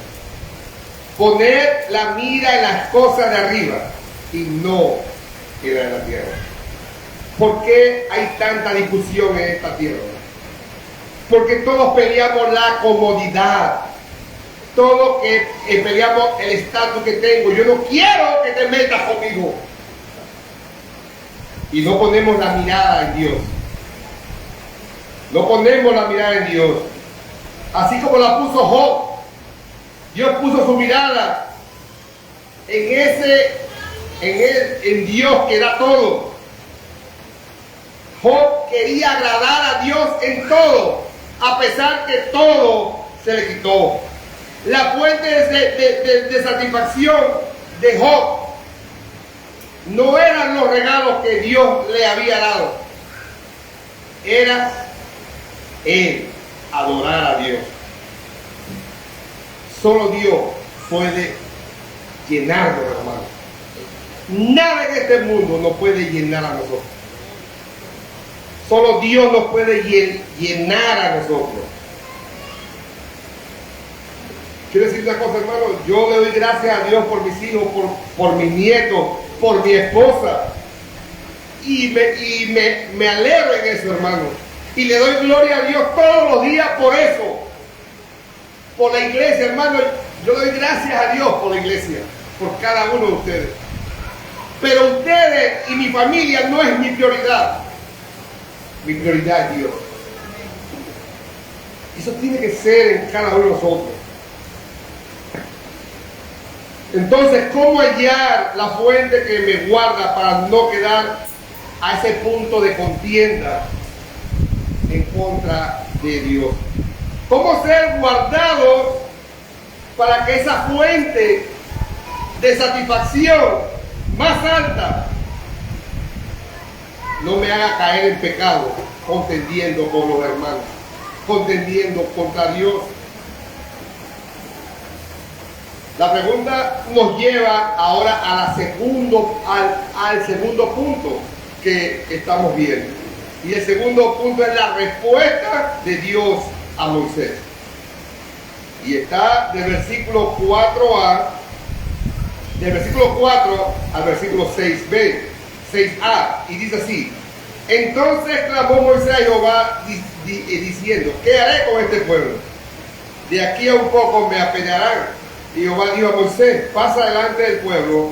Poner la mira en las cosas de arriba y no en la tierra. ¿Por qué hay tanta discusión en esta tierra? Porque todos peleamos la comodidad. Todos peleamos el estatus que tengo. Yo no quiero que te metas conmigo. Y no ponemos la mirada en Dios. No ponemos la mirada en Dios. Así como la puso Job. Dios puso su mirada en Dios que da todo. Job quería agradar a Dios en todo, a pesar que todo se le quitó. La fuente de satisfacción de Job no eran los regalos que Dios le había dado. Era él adorar a Dios. Solo Dios puede llenarnos, hermano. Nada en este mundo nos puede llenar a nosotros. Solo Dios nos puede llenar a nosotros. Quiero decir una cosa, hermano. Yo le doy gracias a Dios por mis hijos, por mis nietos por mi esposa. Y me alegro en eso, hermano. Y le doy gloria a Dios todos los días por eso. Por la iglesia, hermano. Yo doy gracias a Dios por la iglesia, por cada uno de ustedes. Pero ustedes y mi familia no es mi prioridad. Mi prioridad es Dios. Eso tiene que ser en cada uno de nosotros. Entonces, ¿cómo hallar la fuente que me guarda para no quedar a ese punto de contienda en contra de Dios? ¿Cómo ser guardados para que esa fuente de satisfacción más alta no me haga caer en pecado, contendiendo con los hermanos, contendiendo contra Dios? La pregunta nos lleva ahora al segundo punto que estamos viendo. Y el segundo punto es la respuesta de Dios a Moisés. Y está del versículo 4a, del versículo 4 al versículo 6a, y dice así: entonces clamó Moisés a Jehová diciendo, ¿qué haré con este pueblo? De aquí a un poco me apedrearán. Y Jehová dijo a Moisés, pasa delante del pueblo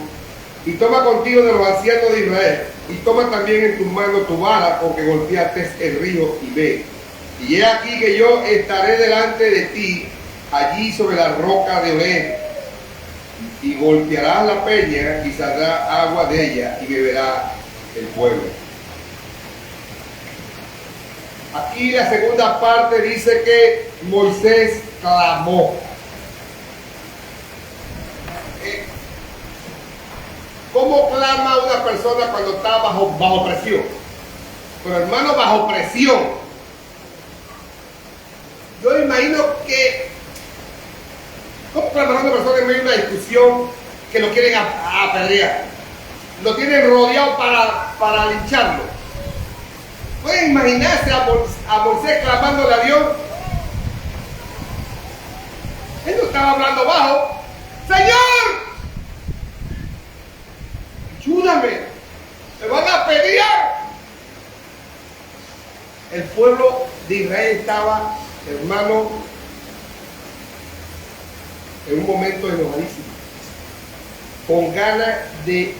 y toma contigo de los ancianos de Israel, y toma también en tus manos tu vara con que golpeaste el río, y ve. Y he aquí que yo estaré delante de ti allí sobre la roca de Oreb, y golpearás la peña y saldrá agua de ella y beberá el pueblo. Aquí la segunda parte dice que Moisés clamó. ¿Cómo clama una persona cuando está bajo presión? Pero hermano, bajo presión. Yo imagino que ¿cómo clamará una persona en medio de una discusión que lo quieren apedrear? Lo tienen rodeado para lincharlo. ¿Pueden imaginarse a Moisés clamándole a Dios? Él no estaba hablando bajo. ¡Señor! ¡Ayúdame! ¡Me van a apedrear! El pueblo de Israel estaba, hermano, en un momento enojadísimo, con ganas de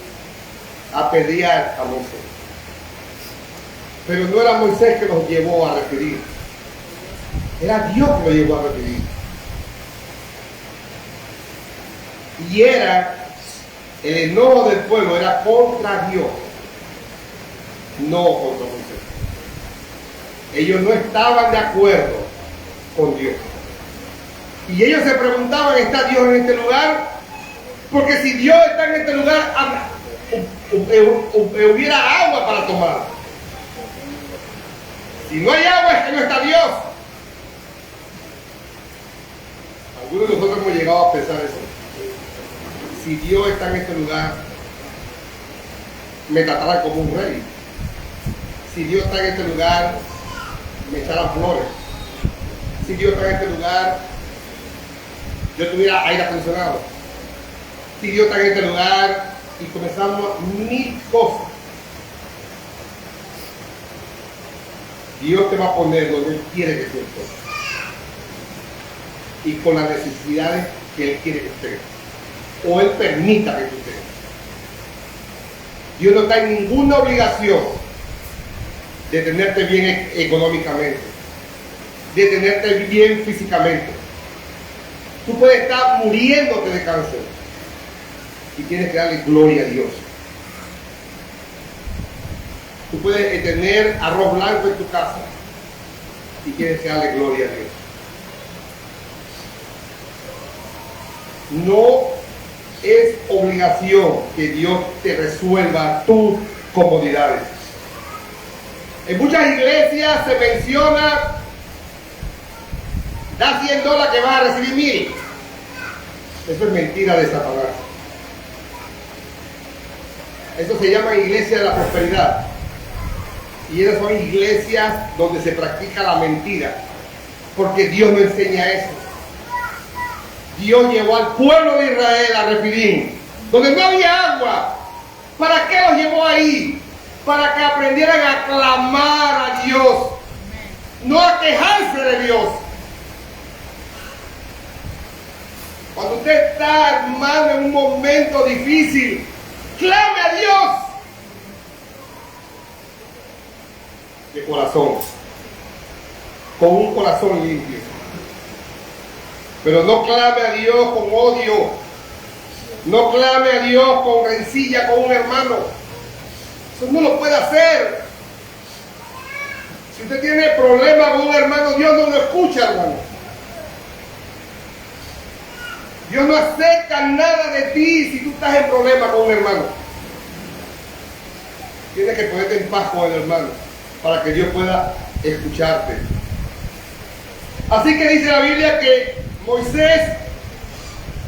apedrear a Moisés. Pero no era Moisés que los llevó a referir, era Dios que los llevó a referir. Y era el enojo del pueblo, era contra Dios, no contra Moisés. Ellos no estaban de acuerdo con Dios. Y ellos se preguntaban, ¿está Dios en este lugar? Porque si Dios está en este lugar, hubiera agua para tomar. Si no hay agua, es que no está Dios. Algunos de nosotros hemos llegado a pensar eso. Si Dios está en este lugar, me tratarán como un rey. Si Dios está en este lugar, me echarán flores. Si Dios está en este lugar, yo tuviera aire acondicionado. Si Dios está en este lugar, y comenzamos mil cosas. Dios te va a poner donde Él quiere que tú estés. Y con las necesidades que Él quiere que estés. O Él permita que tú estés. Dios no está en ninguna obligación de tenerte bien económicamente, de tenerte bien físicamente. Tú puedes estar muriéndote de cáncer y tienes que darle gloria a Dios. Tú puedes tener arroz blanco en tu casa y tienes que darle gloria a Dios. No es obligación que Dios te resuelva tus comodidades. En muchas iglesias se menciona, da $100 que vas a recibir 1000. Eso es mentira de Satanás. Eso se llama iglesia de la prosperidad. Y esas son iglesias donde se practica la mentira. Porque Dios no enseña eso. Dios llevó al pueblo de Israel a Refidim, donde no había agua. ¿Para qué los llevó ahí? Para que aprendieran a clamar a Dios, no a quejarse de Dios. Cuando usted está, hermano, en un momento difícil, clame a Dios. De corazón, con un corazón limpio. Pero no clame a Dios con odio. No clame a Dios con rencilla con un hermano. Eso no lo puede hacer. Si usted tiene problemas con un hermano, Dios no lo escucha, hermano. Dios no acepta nada de ti si tú estás en problemas con un hermano. Tienes que ponerte en paz con el hermano para que Dios pueda escucharte. Así que dice la Biblia que Moisés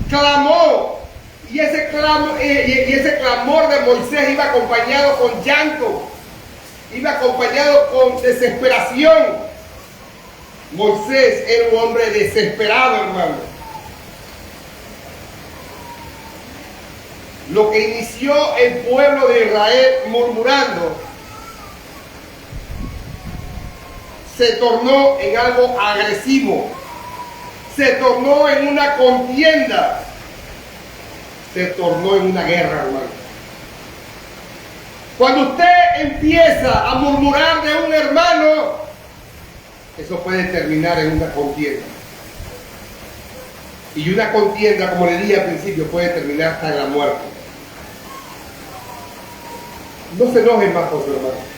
clamó, y ese clamor de Moisés iba acompañado con llanto, iba acompañado con desesperación. Moisés era un hombre desesperado, hermano. Lo que inició el pueblo de Israel murmurando se tornó en algo agresivo, se tornó en una contienda, se tornó en una guerra, hermano. Cuando usted empieza a murmurar de un hermano, eso puede terminar en una contienda. Y una contienda, como le dije al principio, puede terminar hasta en la muerte. No se enojen más con su hermano.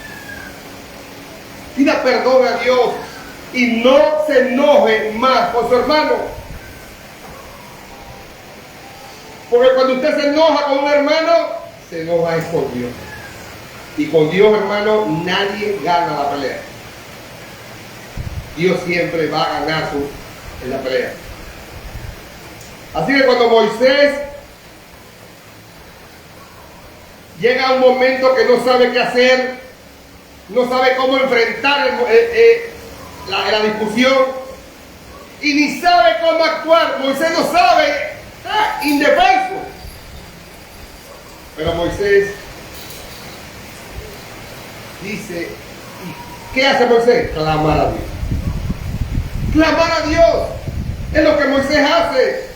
Pida perdón a Dios y no se enojen más con su hermano. Porque cuando usted se enoja con un hermano, se enoja es con Dios. Y con Dios, hermano, nadie gana la pelea. Dios siempre va a ganar en la pelea. Así que cuando Moisés llega a un momento que no sabe qué hacer, no sabe cómo enfrentar la discusión y ni sabe cómo actuar. Moisés no sabe, está indefenso. Pero Moisés dice, ¿y qué hace Moisés? Clamar a Dios. Clamar a Dios es lo que Moisés hace.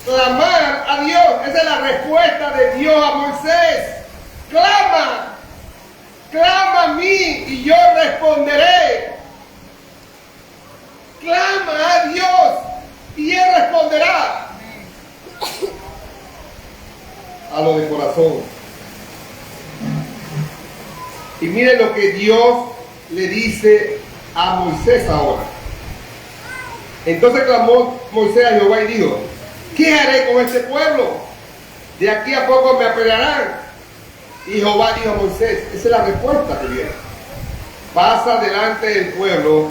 Clamar a Dios, esa es la respuesta de Dios a Moisés. Clama. Clama a mí y yo responderé. Clama a Dios y Él responderá. A lo de corazón. Y miren lo que Dios le dice a Moisés ahora. Entonces clamó Moisés a Jehová y dijo: ¿qué haré con este pueblo? De aquí a poco me apedrearán. Y Jehová dijo a Moisés, esa es la respuesta que viene: pasa delante del pueblo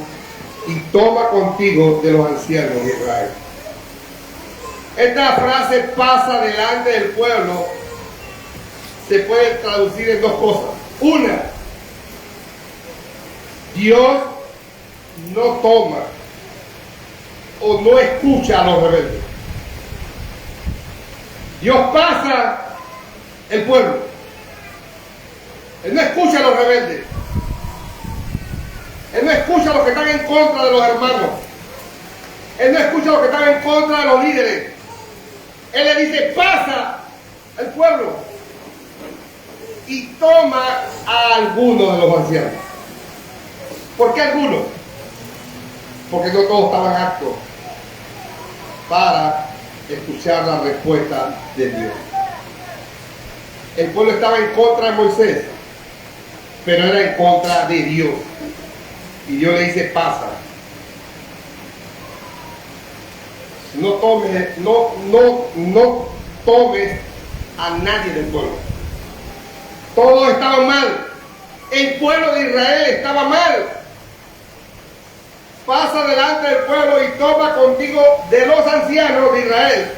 y toma contigo de los ancianos de Israel. Esta frase, pasa delante del pueblo, se puede traducir en dos cosas. Una, Dios no toma o no escucha a los rebeldes. Dios pasa el pueblo. Él no escucha a los rebeldes. Él no escucha a los que están en contra de los hermanos. Él no escucha a los que están en contra de los líderes. Él le dice, pasa el pueblo y toma a algunos de los ancianos. ¿Por qué algunos? Porque no todos estaban aptos para escuchar la respuesta de Dios. El pueblo estaba en contra de Moisés, pero era en contra de Dios. Y Dios le dice, pasa. No tomes a nadie del pueblo. Todos estaban mal. El pueblo de Israel estaba mal. Pasa delante del pueblo y toma contigo de los ancianos de Israel.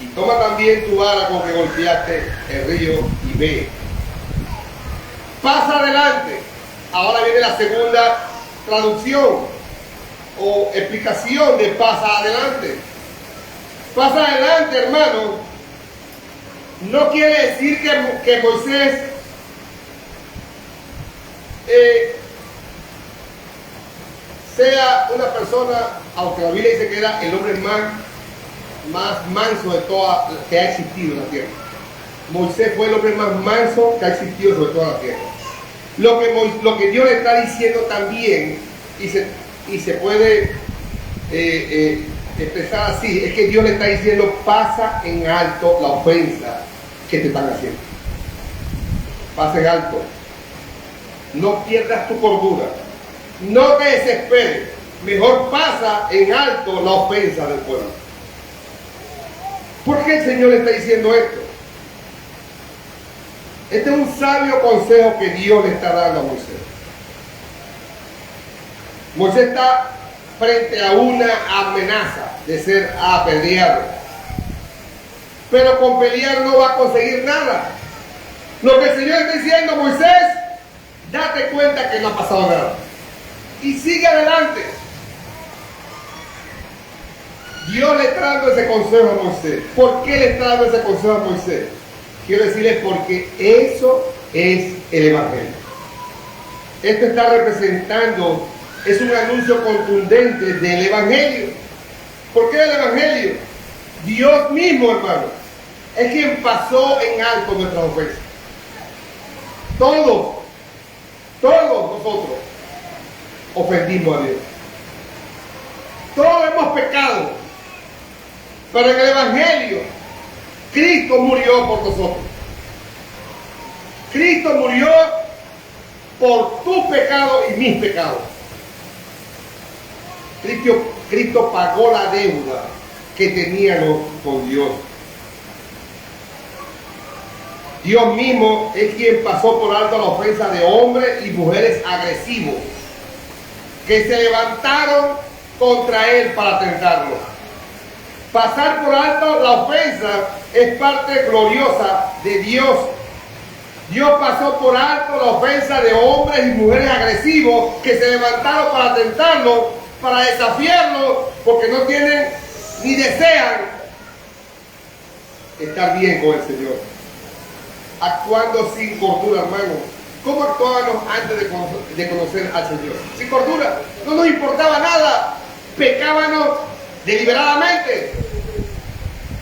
Y toma también tu vara con que golpeaste el río y ve. Pasa adelante. Ahora viene la segunda traducción o explicación de pasa adelante. Pasa adelante, hermano, No quiere decir que Moisés sea una persona, aunque la Biblia dice que era el hombre más manso de toda que ha existido en la tierra. Moisés fue el hombre más manso que ha existido sobre toda la tierra. Lo que Dios le está diciendo también, y se puede expresar así, es que Dios le está diciendo: pasa en alto la ofensa que te están haciendo. Pasa en alto. No pierdas tu cordura. No te desesperes. Mejor pasa en alto la ofensa del pueblo. ¿Por qué el Señor le está diciendo esto? Este es un sabio consejo que Dios le está dando a Moisés. Moisés está frente a una amenaza de ser apedreado. Pero con pelear no va a conseguir nada. Lo que el Señor está diciendo: Moisés, date cuenta que no ha pasado nada. Y sigue adelante. Dios le está dando ese consejo a Moisés. ¿Por qué le está dando ese consejo a Moisés? Quiero decirles porque eso es el Evangelio. Esto está representando, es un anuncio contundente del Evangelio. ¿Por qué el Evangelio? Dios mismo, hermano, es quien pasó en alto nuestras ofensas. Todos nosotros ofendimos a Dios. Todos hemos pecado. Pero en el Evangelio, Cristo murió por nosotros. Cristo murió por tus pecados y mis pecados. Cristo pagó la deuda que teníamos con Dios. Dios mismo es quien pasó por alto la ofensa de hombres y mujeres agresivos que se levantaron contra Él para tentarlo. Pasar por alto la ofensa es parte gloriosa de Dios. Dios pasó por alto la ofensa de hombres y mujeres agresivos que se levantaron para tentarlo, para desafiarlo, porque no tienen ni desean estar bien con el Señor. Actuando sin cordura, hermano. ¿Cómo actuábamos antes de conocer al Señor? Sin cordura. No nos importaba nada. Pecábamos deliberadamente.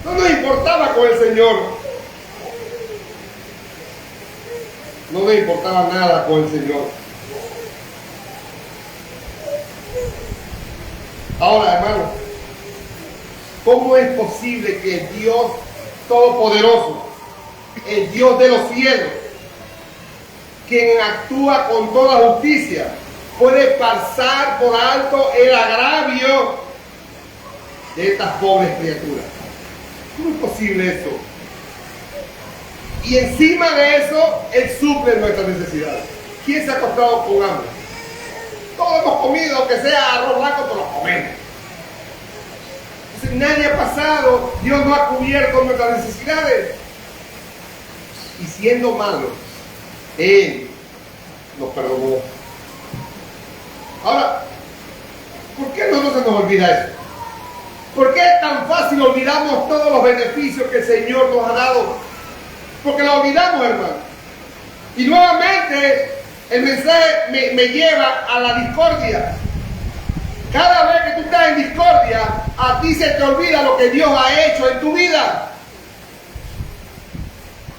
No nos importaba con el Señor. No nos importaba nada con el Señor. Ahora, hermano, ¿cómo es posible que el Dios Todopoderoso, el Dios de los cielos, quien actúa con toda justicia, puede pasar por alto el agravio de estas pobres criaturas? ¿Cómo es posible eso? Y encima de eso, Él suple nuestras necesidades. ¿Quién se ha acostado con hambre? Todos hemos comido, aunque sea arroz blanco, pero lo comemos. Entonces, nadie ha pasado, Dios no ha cubierto nuestras necesidades. Y siendo malos, Él nos perdonó. Ahora, ¿por qué no se nos olvida eso? ¿Por qué tan fácil olvidamos todos los beneficios que el Señor nos ha dado? Porque lo olvidamos, hermano. Y nuevamente el mensaje me lleva a la discordia. Cada vez que tú estás en discordia, a ti se te olvida lo que Dios ha hecho en tu vida.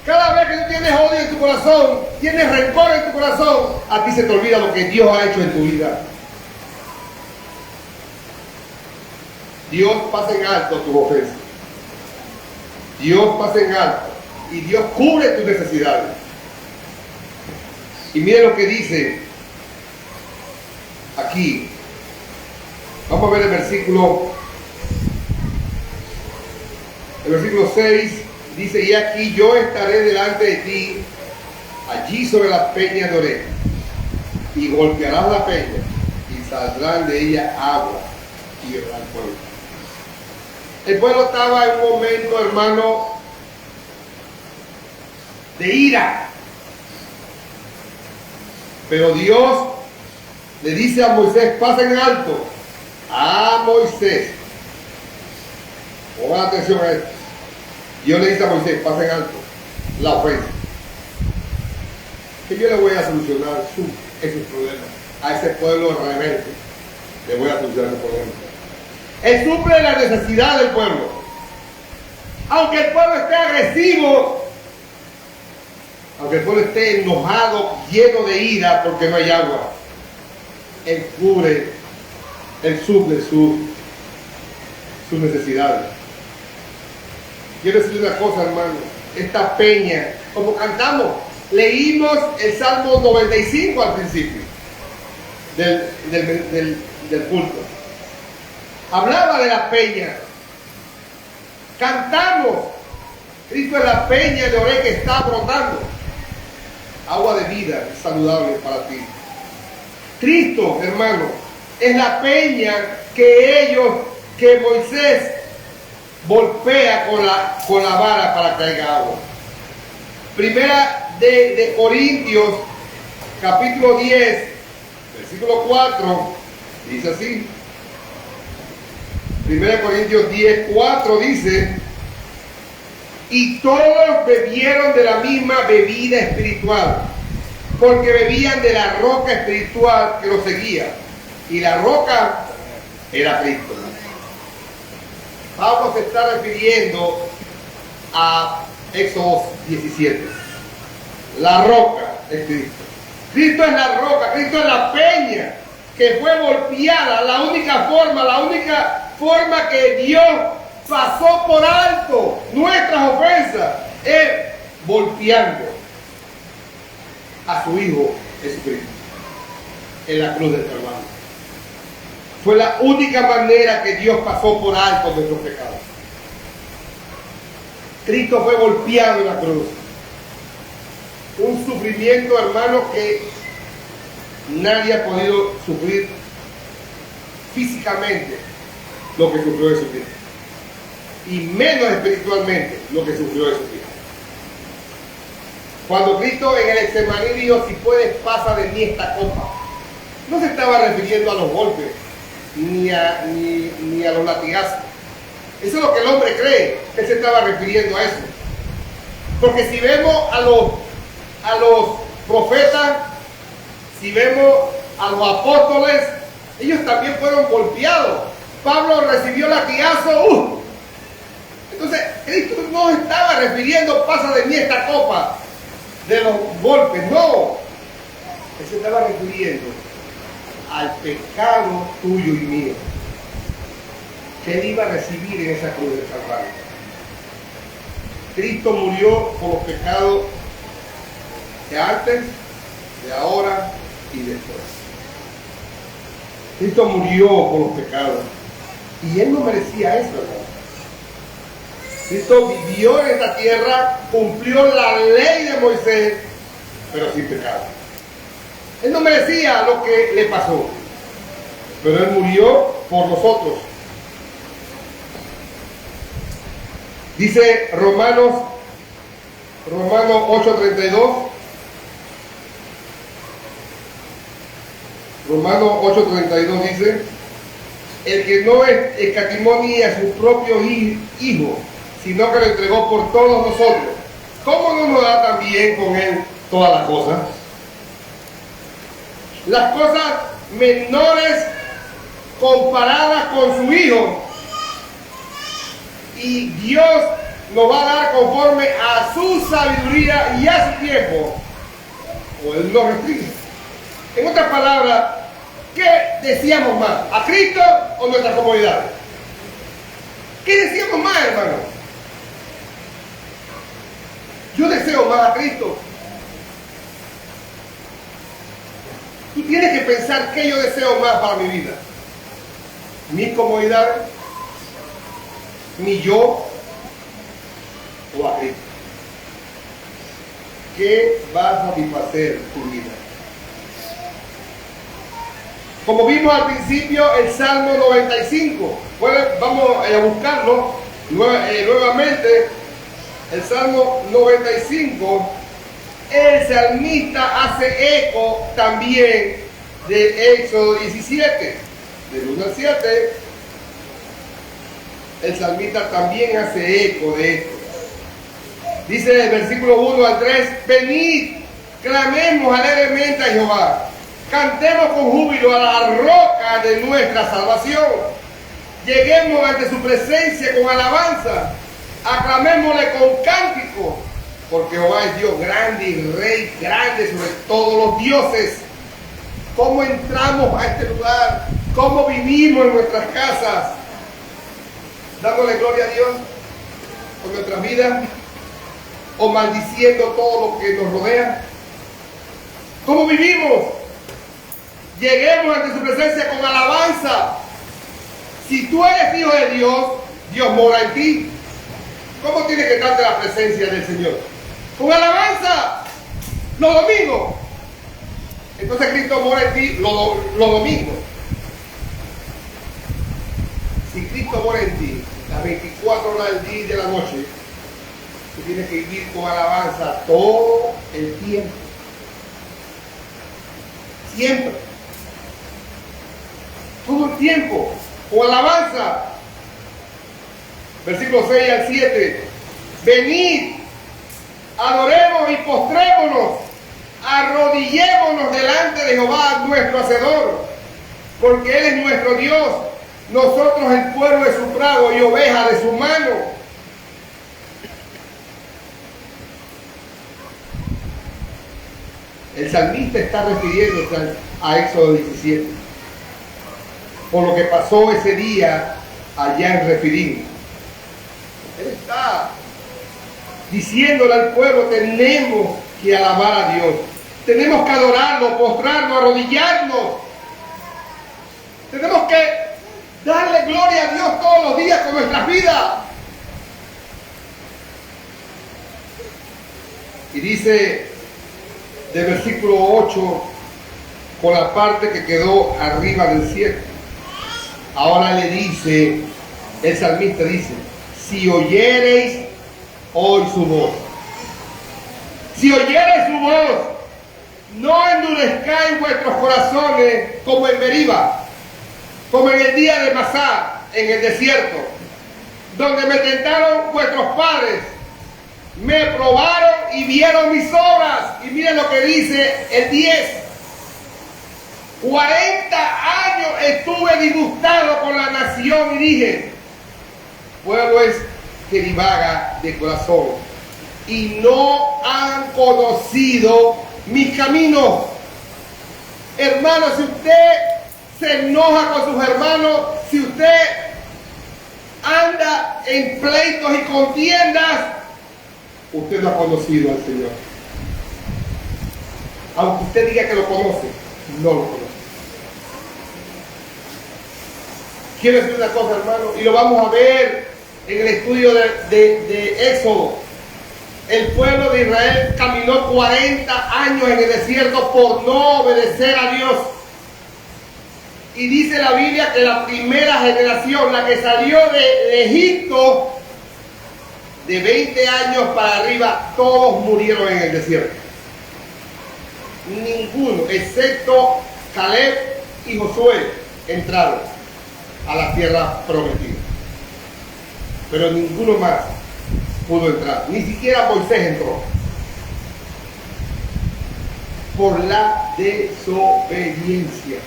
Cada vez que tú tienes odio en tu corazón, tienes rencor en tu corazón, a ti se te olvida lo que Dios ha hecho en tu vida. Dios pasa en alto tus ofensas. Dios pasa en alto. Y Dios cubre tus necesidades. Y mire lo que dice aquí. Vamos a ver el versículo 6. Dice: y aquí yo estaré delante de ti, allí sobre las peñas de Oreb, y golpearás la peña, y saldrán de ella agua, y beberá el pueblo. El pueblo estaba en un momento, hermano, de ira. Pero Dios le dice a Moisés: pasa en alto. A Moisés, pongan atención a esto. Dios le dice a Moisés: pasa en alto. la ofensa. Que yo le voy a solucionar esos problemas a ese pueblo rebelde. Le voy a solucionar el problema. Él suple la necesidad del pueblo. Aunque el pueblo esté agresivo, aunque el pueblo esté enojado, lleno de ira porque no hay agua, Él cubre, Él suple sus necesidades. Quiero decirle una cosa, hermano. Esta peña, como cantamos, leímos el Salmo 95 al principio del culto. Hablaba de la peña. Cantamos. Cristo es la peña de Oré que está brotando. Agua de vida saludable para ti. Cristo, hermano, es la peña que Moisés golpea con la vara para que haya agua. Primera de Corintios, capítulo 10, versículo 4, dice así. Primera de Corintios 10, 4 dice: y todos bebieron de la misma bebida espiritual, porque bebían de la roca espiritual que los seguía, y la roca era Cristo. Pablo se está refiriendo a Éxodo 17. La roca es Cristo. Cristo es la roca, Cristo es la peña que fue golpeada. La única forma que Dios pasó por alto nuestras ofensas es golpeando a su Hijo Jesucristo en la cruz del Calvario. Fue la única manera que Dios pasó por alto nuestros pecados. Cristo fue golpeado en la cruz. Un sufrimiento, hermano, que nadie ha podido sufrir físicamente lo que sufrió Jesucristo. Y menos espiritualmente lo que sufrió Jesucristo. Cuando Cristo en el Getsemaní dijo: si puedes, pasa de mí esta copa, no se estaba refiriendo a los golpes ni a los latigazos. Eso es lo que el hombre cree, que se estaba refiriendo a eso. Porque si vemos a los profetas, si vemos a los apóstoles, ellos también fueron golpeados. Pablo recibió latigazo. Entonces, Cristo no estaba refiriendo: pasa de mí esta copa de los golpes. No, él se estaba refiriendo al pecado tuyo y mío que él iba a recibir en esa cruz del Calvario. Cristo murió por los pecados de antes, de ahora y después. Cristo murió por los pecados y él no merecía eso, hermano. Cristo vivió en esta tierra, cumplió la ley de Moisés, pero sin pecado. Él no merecía lo que le pasó, pero él murió por nosotros. Dice Romanos 8:32. Romanos 8:32 dice: el que no escatimó ni a su propio hijo, sino que lo entregó por todos nosotros, ¿cómo no nos da también con él todas las cosas? Las cosas menores comparadas con su Hijo. Y Dios nos va a dar conforme a su sabiduría y a su tiempo, o Él nos restringe. En otras palabras, ¿qué decíamos más? ¿A Cristo o nuestras comodidades? ¿Qué decíamos más, hermano? Yo deseo más a Cristo. Tú tienes que pensar qué yo deseo más para mi vida. ¿Mis comodidades? ¿Mi yo? ¿O a Cristo? ¿Qué va a satisfacer tu vida? Como vimos al principio, el Salmo 95. Bueno, vamos a buscarlo nuevamente. El Salmo 95. El salmista hace eco también de Éxodo 17, del 1 al 7. El salmista también hace eco de esto. Dice el versículo 1 al 3, venid, clamemos alegremente a Jehová, cantemos con júbilo a la roca de nuestra salvación, lleguemos ante su presencia con alabanza, aclamémosle con cántico, porque Jehová es Dios grande y Rey grande sobre todos los dioses. ¿Cómo entramos a este lugar? ¿Cómo vivimos en nuestras casas? ¿Dándole gloria a Dios con nuestras vidas? ¿O maldiciendo todo lo que nos rodea? ¿Cómo vivimos? Lleguemos ante su presencia con alabanza. Si tú eres hijo de Dios, Dios mora en ti. ¿Cómo tiene que estar la presencia del Señor? Con alabanza. Los domingos. Entonces Cristo mora en ti los domingos. Si Cristo mora en ti las 24 horas del día y de la noche, tú tienes que vivir con alabanza todo el tiempo. Siempre. Todo el tiempo. Con alabanza. Versículo 6 al 7. Venid, adoremos y postrémonos, arrodillémonos delante de Jehová nuestro Hacedor, porque Él es nuestro Dios, nosotros el pueblo de su prado y oveja de su mano. El salmista está refiriéndose a Éxodo 17, por lo que pasó ese día allá en Refidim. Él está diciéndole al pueblo, tenemos que alabar a Dios, tenemos que adorarlo, postrarnos, arrodillarnos, tenemos que darle gloria a Dios todos los días con nuestras vidas. Y dice del versículo 8, con la parte que quedó arriba del cielo, ahora le dice, el salmista dice, si oyereis hoy su voz. Si oyereis su voz, no endurezcáis vuestros corazones como en Meriba, como en el día de Masá, en el desierto, donde me tentaron vuestros padres, me probaron y vieron mis obras. Y miren lo que dice el 10. 40 años estuve disgustado con la nación y dije, pueblo es que divaga de corazón y no han conocido mis caminos. Hermano, si usted se enoja con sus hermanos, si usted anda en pleitos y contiendas, usted no ha conocido al Señor. Aunque usted diga que lo conoce, no lo conoce. Quiero decir una cosa, hermano, y lo vamos a ver en el estudio de Éxodo. El pueblo de Israel caminó 40 años en el desierto por no obedecer a Dios. Y dice la Biblia que la primera generación, la que salió de Egipto, de 20 años para arriba, todos murieron en el desierto. Ninguno, excepto Caleb y Josué, entraron a la tierra prometida. Pero ninguno más pudo entrar. Ni siquiera Moisés entró. Por la desobediencia.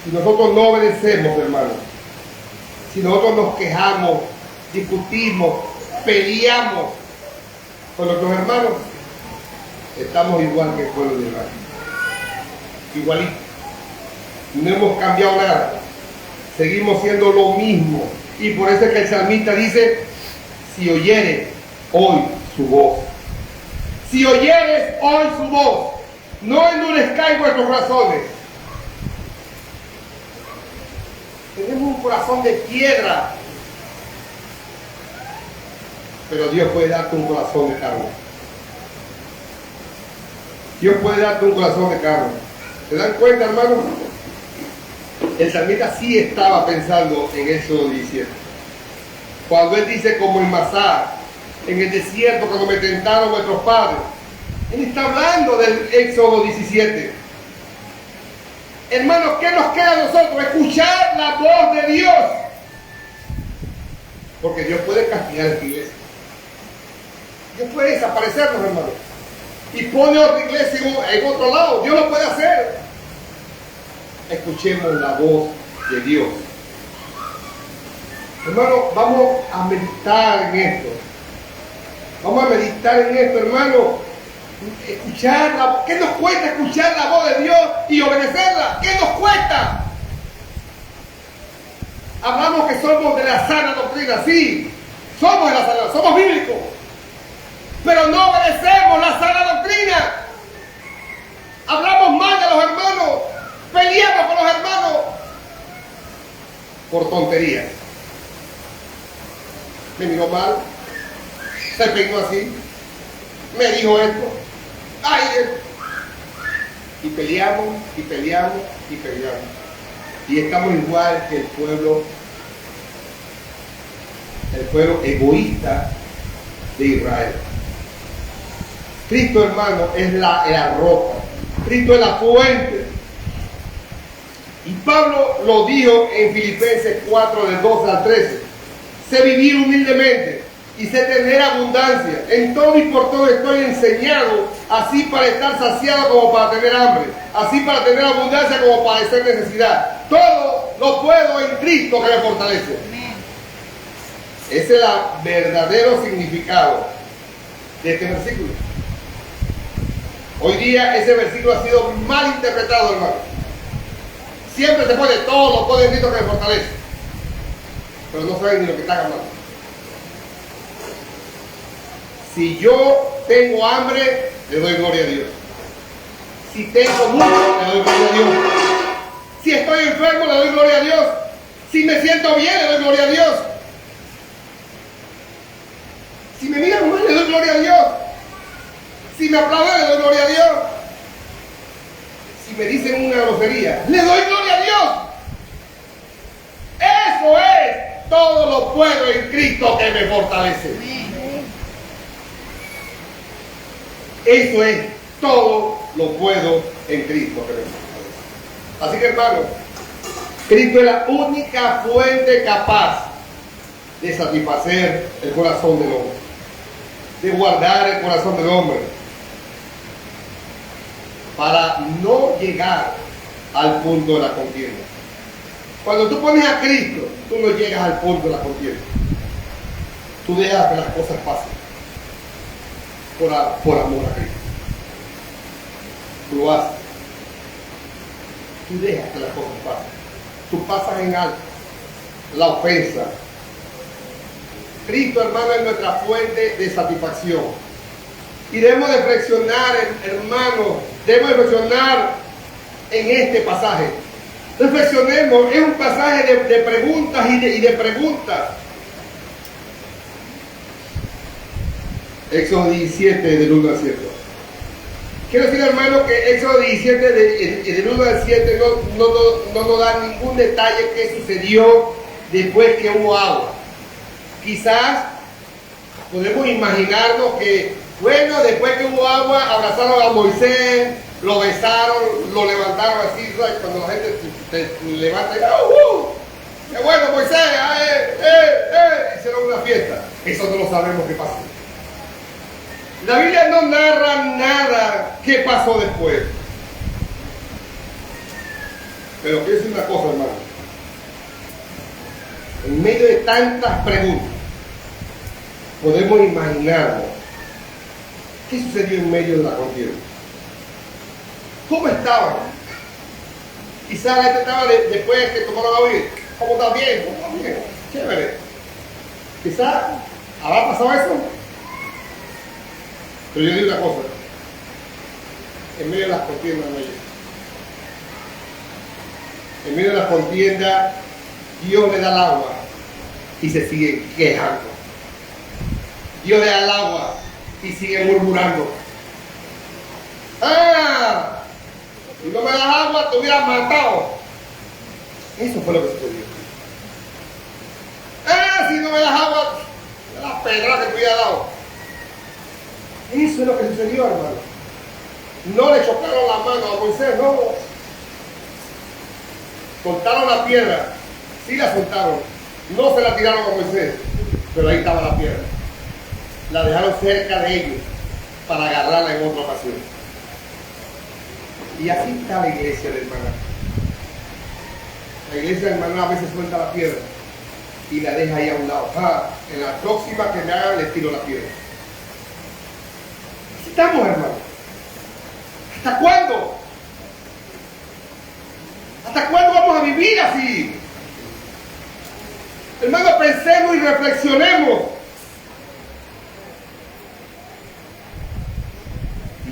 Si nosotros no obedecemos, hermanos, si nosotros nos quejamos, discutimos, peleamos con nuestros hermanos, estamos igual que el pueblo de Israel. Igualito. No hemos cambiado nada. Seguimos siendo lo mismo. Y por eso es que el salmista dice, si oyeres hoy su voz. Si oyeres hoy su voz, no endurezcáis vuestros corazones. Tenemos un corazón de piedra, pero Dios puede darte un corazón de carne. Dios puede darte un corazón de carne. ¿Se dan cuenta, hermanos? El salmista sí estaba pensando en Éxodo 17. Cuando él dice, como en Masá, en el desierto, cuando me tentaron vuestros padres. Él está hablando del Éxodo 17. Hermanos, ¿qué nos queda a nosotros? Escuchar la voz de Dios. Porque Dios puede castigar a esta iglesia. Dios puede desaparecernos, hermano, y pone otra iglesia en otro lado. Dios lo puede hacer. Escuchemos la voz de Dios. Hermano, vamos a meditar en esto. Vamos a meditar en esto, hermano. Escucharla. ¿Qué nos cuesta escuchar la voz de Dios y obedecerla? ¿Qué nos cuesta? Hablamos que somos de la sana doctrina, sí, somos de la sana, somos bíblicos, pero no obedecemos la sana doctrina. Hablamos mal de los hermanos, peleamos con los hermanos por tonterías. Me miró mal, se peinó así, me dijo esto, ay, y peleamos, y peleamos, y peleamos. Y estamos igual que el pueblo egoísta de Israel. Cristo, hermano, es la roca. Cristo es la fuente. Y Pablo lo dijo en Filipenses 4, del 12 al 13. Sé vivir humildemente y sé tener abundancia. En todo y por todo estoy enseñado, así para estar saciado como para tener hambre, así para tener abundancia como para padecer necesidad. Todo lo puedo en Cristo que me fortalece. Ese es el verdadero significado de este versículo. Hoy día ese versículo ha sido mal interpretado, hermano. Siempre se pone todo lo puedo en Cristo que me fortalece, pero no saben ni lo que están hablando. Si yo tengo hambre, le doy gloria a Dios. Si tengo mucho, le doy gloria a Dios. Si estoy enfermo, le doy gloria a Dios. Si me siento bien, le doy gloria a Dios. Si me miran mal, le doy gloria a Dios. Si me aplauden, le doy gloria a Dios. Si me dicen una grosería, le doy gloria a Dios. Eso es, todo lo puedo en Cristo que me fortalece. Eso es, todo lo puedo en Cristo que me fortalece. Así que, hermano, Cristo es la única fuente capaz de satisfacer el corazón del hombre, de guardar el corazón del hombre, para no llegar al punto de la contienda. Cuando tú pones a Cristo, tú no llegas al punto de la contienda. Tú dejas que las cosas pasen por amor a Cristo. Tú lo haces. Tú dejas que las cosas pasen. Tú pasas en alto la ofensa. Cristo, hermano, es nuestra fuente de satisfacción. Y debemos de reflexionar, hermano, debemos de reflexionar en este pasaje. Reflexionemos, es un pasaje de preguntas y de preguntas. Éxodo 17, del 1 al 7. Quiero decir, hermano, que Éxodo 17, del 1 al 7, no nos da ningún detalle que sucedió después que hubo agua. Quizás podemos imaginarnos que, bueno, después que hubo agua, abrazaron a Moisés, lo besaron, lo levantaron así, ¿sabes? Cuando la gente te levanta y ¡qué bueno, Moisés! Hicieron una fiesta. Eso no lo sabemos qué pasó. La Biblia no narra nada qué pasó después. Pero quiero decir una cosa, hermano. En medio de tantas preguntas, podemos imaginarnos qué sucedió en medio de la contienda. ¿Cómo estaban? Quizás la gente estaba después que tomaron a oír. ¿Cómo está bien? ¿Cómo está bien? Chévere. Quizás habrá pasado eso. Pero yo digo una cosa. En medio de las contiendas, en medio de las contiendas, Dios le da el agua y se sigue quejando. Dios le da el agua y sigue murmurando. Si no me das agua, te hubieras matado. Eso fue lo que sucedió. Si no me das agua, la pedra que te hubiera dado. Eso es lo que sucedió, hermano. No le chocaron la mano a Moisés, no. Soltaron la piedra. Sí la soltaron. No se la tiraron a Moisés, pero ahí estaba la piedra. la dejaron cerca de ellos para agarrarla en otra ocasión. Y así está la iglesia de hermana. La iglesia de hermana a veces suelta la piedra y la deja ahí a un lado. En la próxima que me hagan les tiro la piedra. Así estamos, hermano. ¿Hasta cuándo? ¿Hasta cuándo vamos a vivir así? Hermano, pensemos y reflexionemos.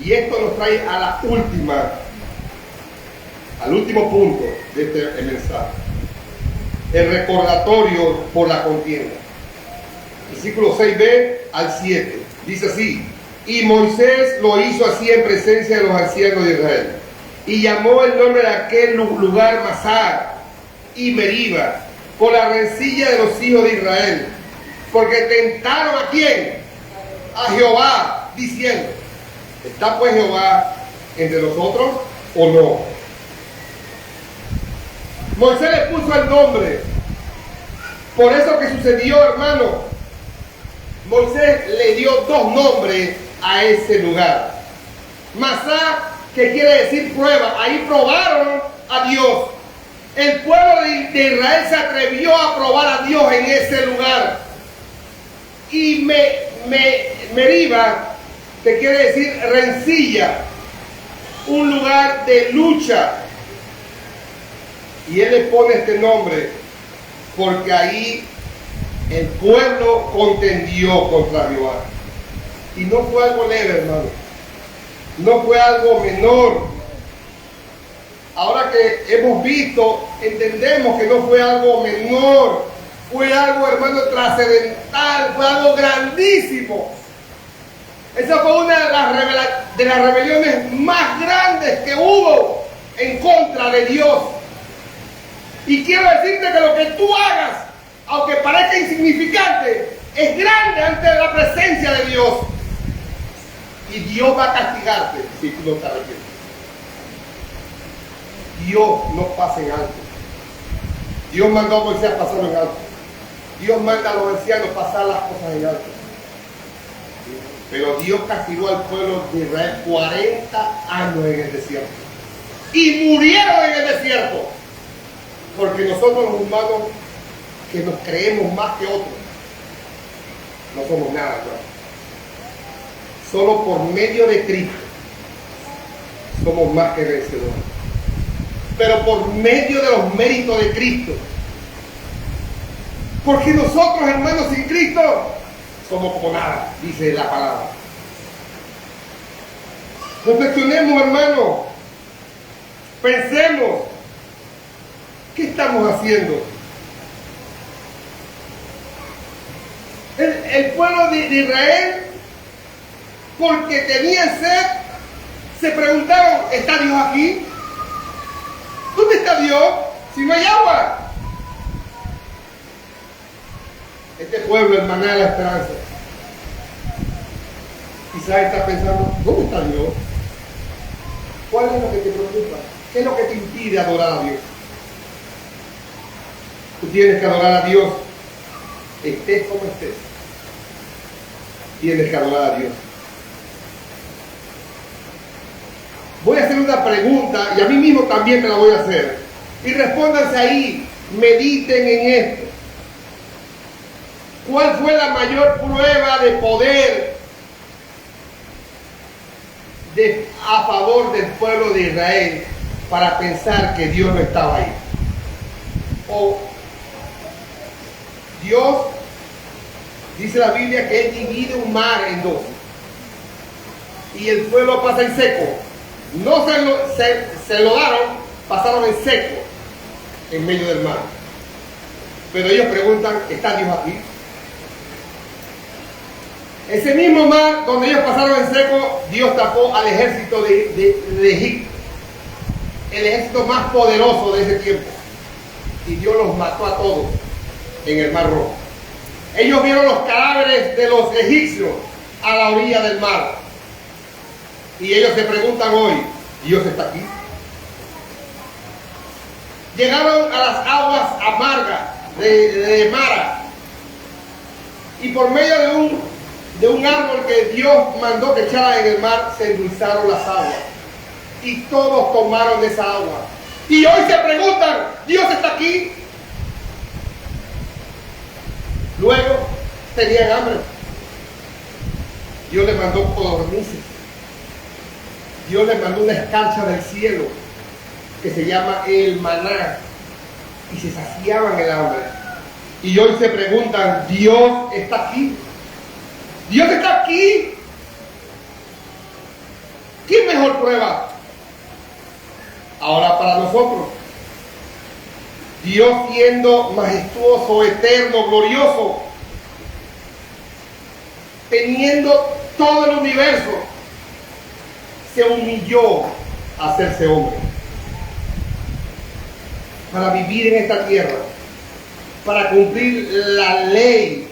Y esto nos trae a la al último punto de este mensaje. El recordatorio por la contienda. Versículo 6b al 7. Dice así: y Moisés lo hizo así en presencia de los ancianos de Israel. Y llamó el nombre de aquel lugar Masar y Meriba, por la rencilla de los hijos de Israel. Porque tentaron ¿a quién? A Jehová, diciendo: ¿está pues Jehová entre nosotros o no? Moisés le puso el nombre. Por eso que sucedió, hermano, Moisés le dio dos nombres a ese lugar. Masá, que quiere decir prueba. Ahí probaron a Dios. El pueblo de Israel se atrevió a probar a Dios en ese lugar. Y Meriba, que quiere decir rencilla, un lugar de lucha. Y él le pone este nombre porque ahí el pueblo contendió contra Jehová. Y no fue algo leve, hermano. No fue algo menor. Ahora que hemos visto, entendemos que no fue algo menor. Fue algo, hermano, trascendental. Fue algo grandísimo. Esa fue una de las rebeliones más grandes que hubo en contra de Dios. Y quiero decirte que lo que tú hagas, aunque parezca insignificante, es grande ante la presencia de Dios. Y Dios va a castigarte si tú no te arrepientes. Dios no pasa en alto. Dios mandó a Moisés a pasarlo en alto. Dios manda a los ancianos a pasar las cosas en alto. Pero Dios castigó al pueblo de Israel 40 años en el desierto. Y murieron en el desierto. Porque nosotros los humanos, que nos creemos más que otros, no somos nada, hermano. Solo por medio de Cristo somos más que vencedores. Pero por medio de los méritos de Cristo. Porque nosotros, hermanos, sin Cristo somos como nada, dice la palabra. Reflexionemos, hermano. Pensemos. ¿Qué estamos haciendo? El pueblo de Israel, porque tenían sed, se preguntaron: ¿está Dios aquí? ¿Dónde está Dios si no hay agua? Este pueblo, hermana de la esperanza, quizás está pensando: ¿dónde está Dios? ¿Cuál es lo que te preocupa? ¿Qué es lo que te impide adorar a Dios? Tú tienes que adorar a Dios, estés como estés. Tienes que adorar a Dios. Voy a hacer una pregunta y a mí mismo también me la voy a hacer. Y respóndanse ahí, mediten en esto. ¿Cuál fue la mayor prueba de poder a favor del pueblo de Israel para pensar que Dios no estaba ahí? O Dios, dice la Biblia, que Él divide un mar en dos y el pueblo pasa en seco. No se lo daron, pasaron en seco en medio del mar. Pero ellos preguntan: ¿está Dios aquí? Ese mismo mar donde ellos pasaron en seco, Dios tapó al ejército de Egipto, el ejército más poderoso de ese tiempo, y Dios los mató a todos en el mar Rojo. Ellos vieron los cadáveres de los egipcios a la orilla del mar, y ellos se preguntan hoy: ¿Dios está aquí? Llegaron a las aguas amargas de Mara, y por medio de un árbol que Dios mandó que echara en el mar, se endulzaron las aguas. Y todos tomaron de esa agua. Y hoy se preguntan, ¿Dios está aquí? Luego tenían hambre. Dios les mandó codornices. Dios les mandó una escarcha del cielo que se llama el maná. Y se saciaban el hambre. Y hoy se preguntan, ¿Dios está aquí? ¿Dios está aquí? ¿Qué mejor prueba? Ahora para nosotros, Dios siendo majestuoso, eterno, glorioso, teniendo todo el universo, se humilló a hacerse hombre para vivir en esta tierra, para cumplir la ley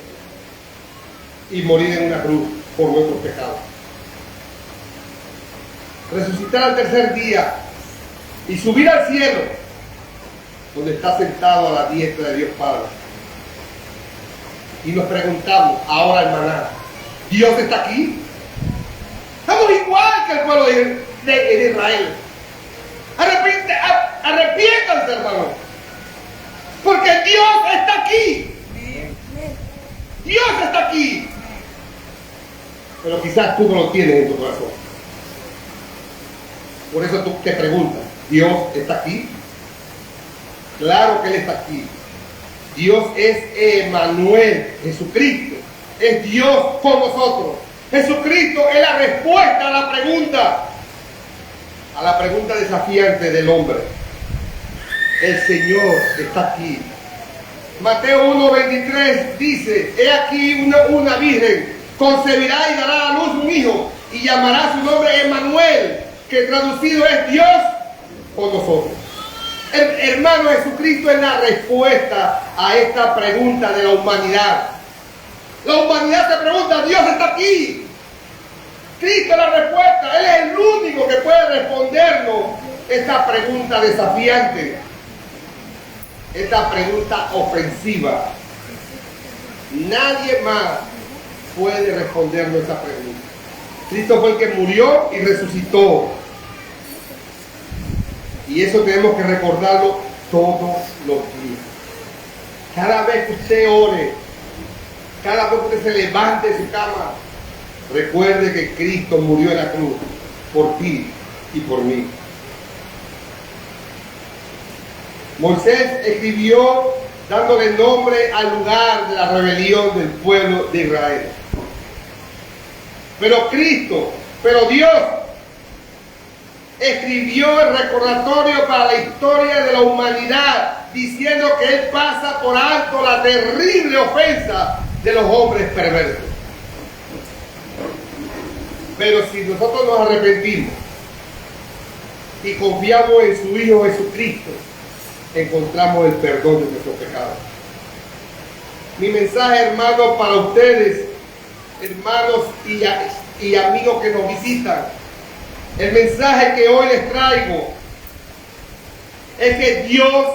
y morir en una cruz por nuestros pecados. Resucitar al tercer día y subir al cielo, donde está sentado a la diestra de Dios Padre. Y nos preguntamos, ahora hermana, ¿Dios está aquí? Estamos igual que el pueblo de Israel. Arrepiéntanse, hermano, porque Dios está aquí. Dios está aquí. Pero quizás tú no lo tienes en tu corazón. Por eso tú te preguntas, ¿Dios está aquí? Claro que Él está aquí. Dios es Emmanuel, Jesucristo. Es Dios con nosotros. Jesucristo es la respuesta a la pregunta desafiante del hombre. El Señor está aquí. Mateo 1:23 dice, he aquí una virgen concebirá y dará a luz un hijo y llamará su nombre Emmanuel, que traducido es Dios con nosotros. Hermano, Jesucristo es la respuesta a esta pregunta de la humanidad. La humanidad se pregunta, ¿Dios está aquí? Cristo es la respuesta. Él es el único que puede respondernos esta pregunta desafiante, esta pregunta ofensiva. Nadie más puede respondernos esa pregunta. Cristo fue el que murió y resucitó. Y eso tenemos que recordarlo todos los días. Cada vez que usted ore, cada vez que usted se levante de su cama, recuerde que Cristo murió en la cruz por ti y por mí. Moisés escribió dándole nombre al lugar de la rebelión del pueblo de Israel. Pero Dios escribió el recordatorio para la historia de la humanidad, diciendo que Él pasa por alto la terrible ofensa de los hombres perversos. Pero si nosotros nos arrepentimos y confiamos en su Hijo Jesucristo, encontramos el perdón de nuestros pecados. Mi mensaje, hermanos, para ustedes, hermanos y amigos que nos visitan, el mensaje que hoy les traigo es que Dios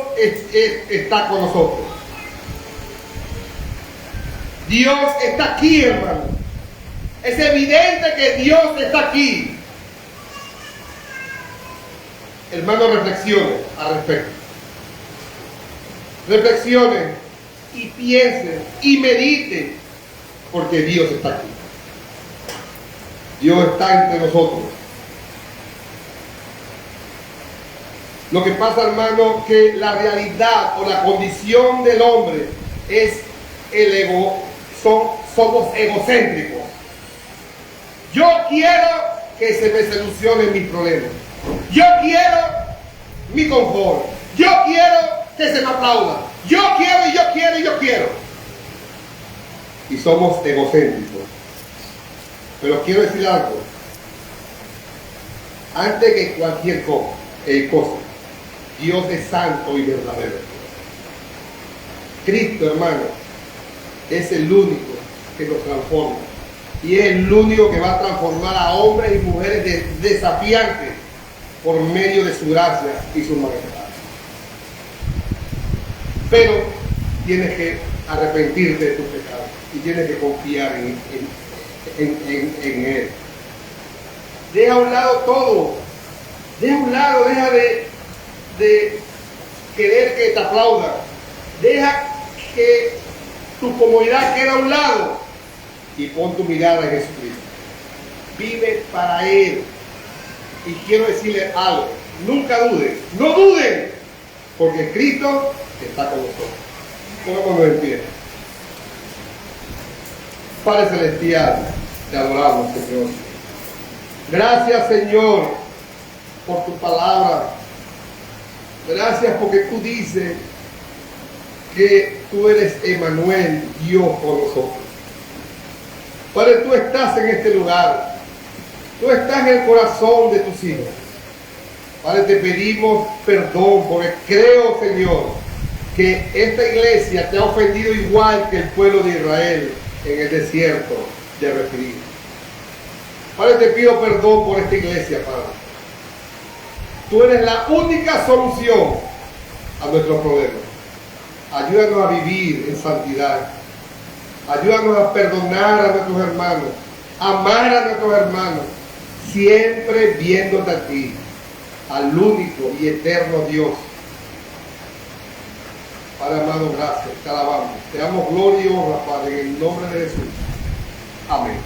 está con nosotros. Dios está aquí, hermano. Es evidente que Dios está aquí. Hermano, reflexione al respecto. Reflexione y piense y medite, porque Dios está aquí. Dios está entre nosotros. Lo que pasa, hermano, que la realidad o la condición del hombre es el ego. Somos egocéntricos. Yo quiero que se me solucionen mis problemas. Yo quiero mi confort. Yo quiero que se me aplauda. Yo quiero y yo quiero y yo quiero. Y somos egocéntricos. Pero quiero decir algo. Antes que cualquier cosa, Dios es santo y verdadero. Cristo, hermano, es el único que nos transforma. Y es el único que va a transformar a hombres y mujeres desafiantes por medio de su gracia y su majestad. Pero tienes que arrepentirte de tus pecados y tienes que confiar en Él. Deja a un lado todo. Deja a un lado, deja de querer que te aplaudan. Deja que tu comodidad quede a un lado y pon tu mirada en Jesucristo. Vive para Él. Y quiero decirle algo, nunca duden, no duden, porque Cristo está con nosotros. Pongámonos en pie. Padre Celestial, te adoramos, Señor. Gracias, Señor, por tu palabra. Gracias porque tú dices que tú eres Emmanuel, Dios con nosotros. Padre, tú estás en este lugar. Tú estás en el corazón de tus hijos. Padre, te pedimos perdón porque creo, Señor, que esta iglesia te ha ofendido igual que el pueblo de Israel en el desierto de Refidim. Padre, te pido perdón por esta iglesia, Padre. Tú eres la única solución a nuestros problemas. Ayúdanos a vivir en santidad. Ayúdanos a perdonar a nuestros hermanos, amar a nuestros hermanos, siempre viéndote a ti, al único y eterno Dios. Padre amado, gracias, te alabamos. Te damos gloria y honra, Padre, en el nombre de Jesús. Amén.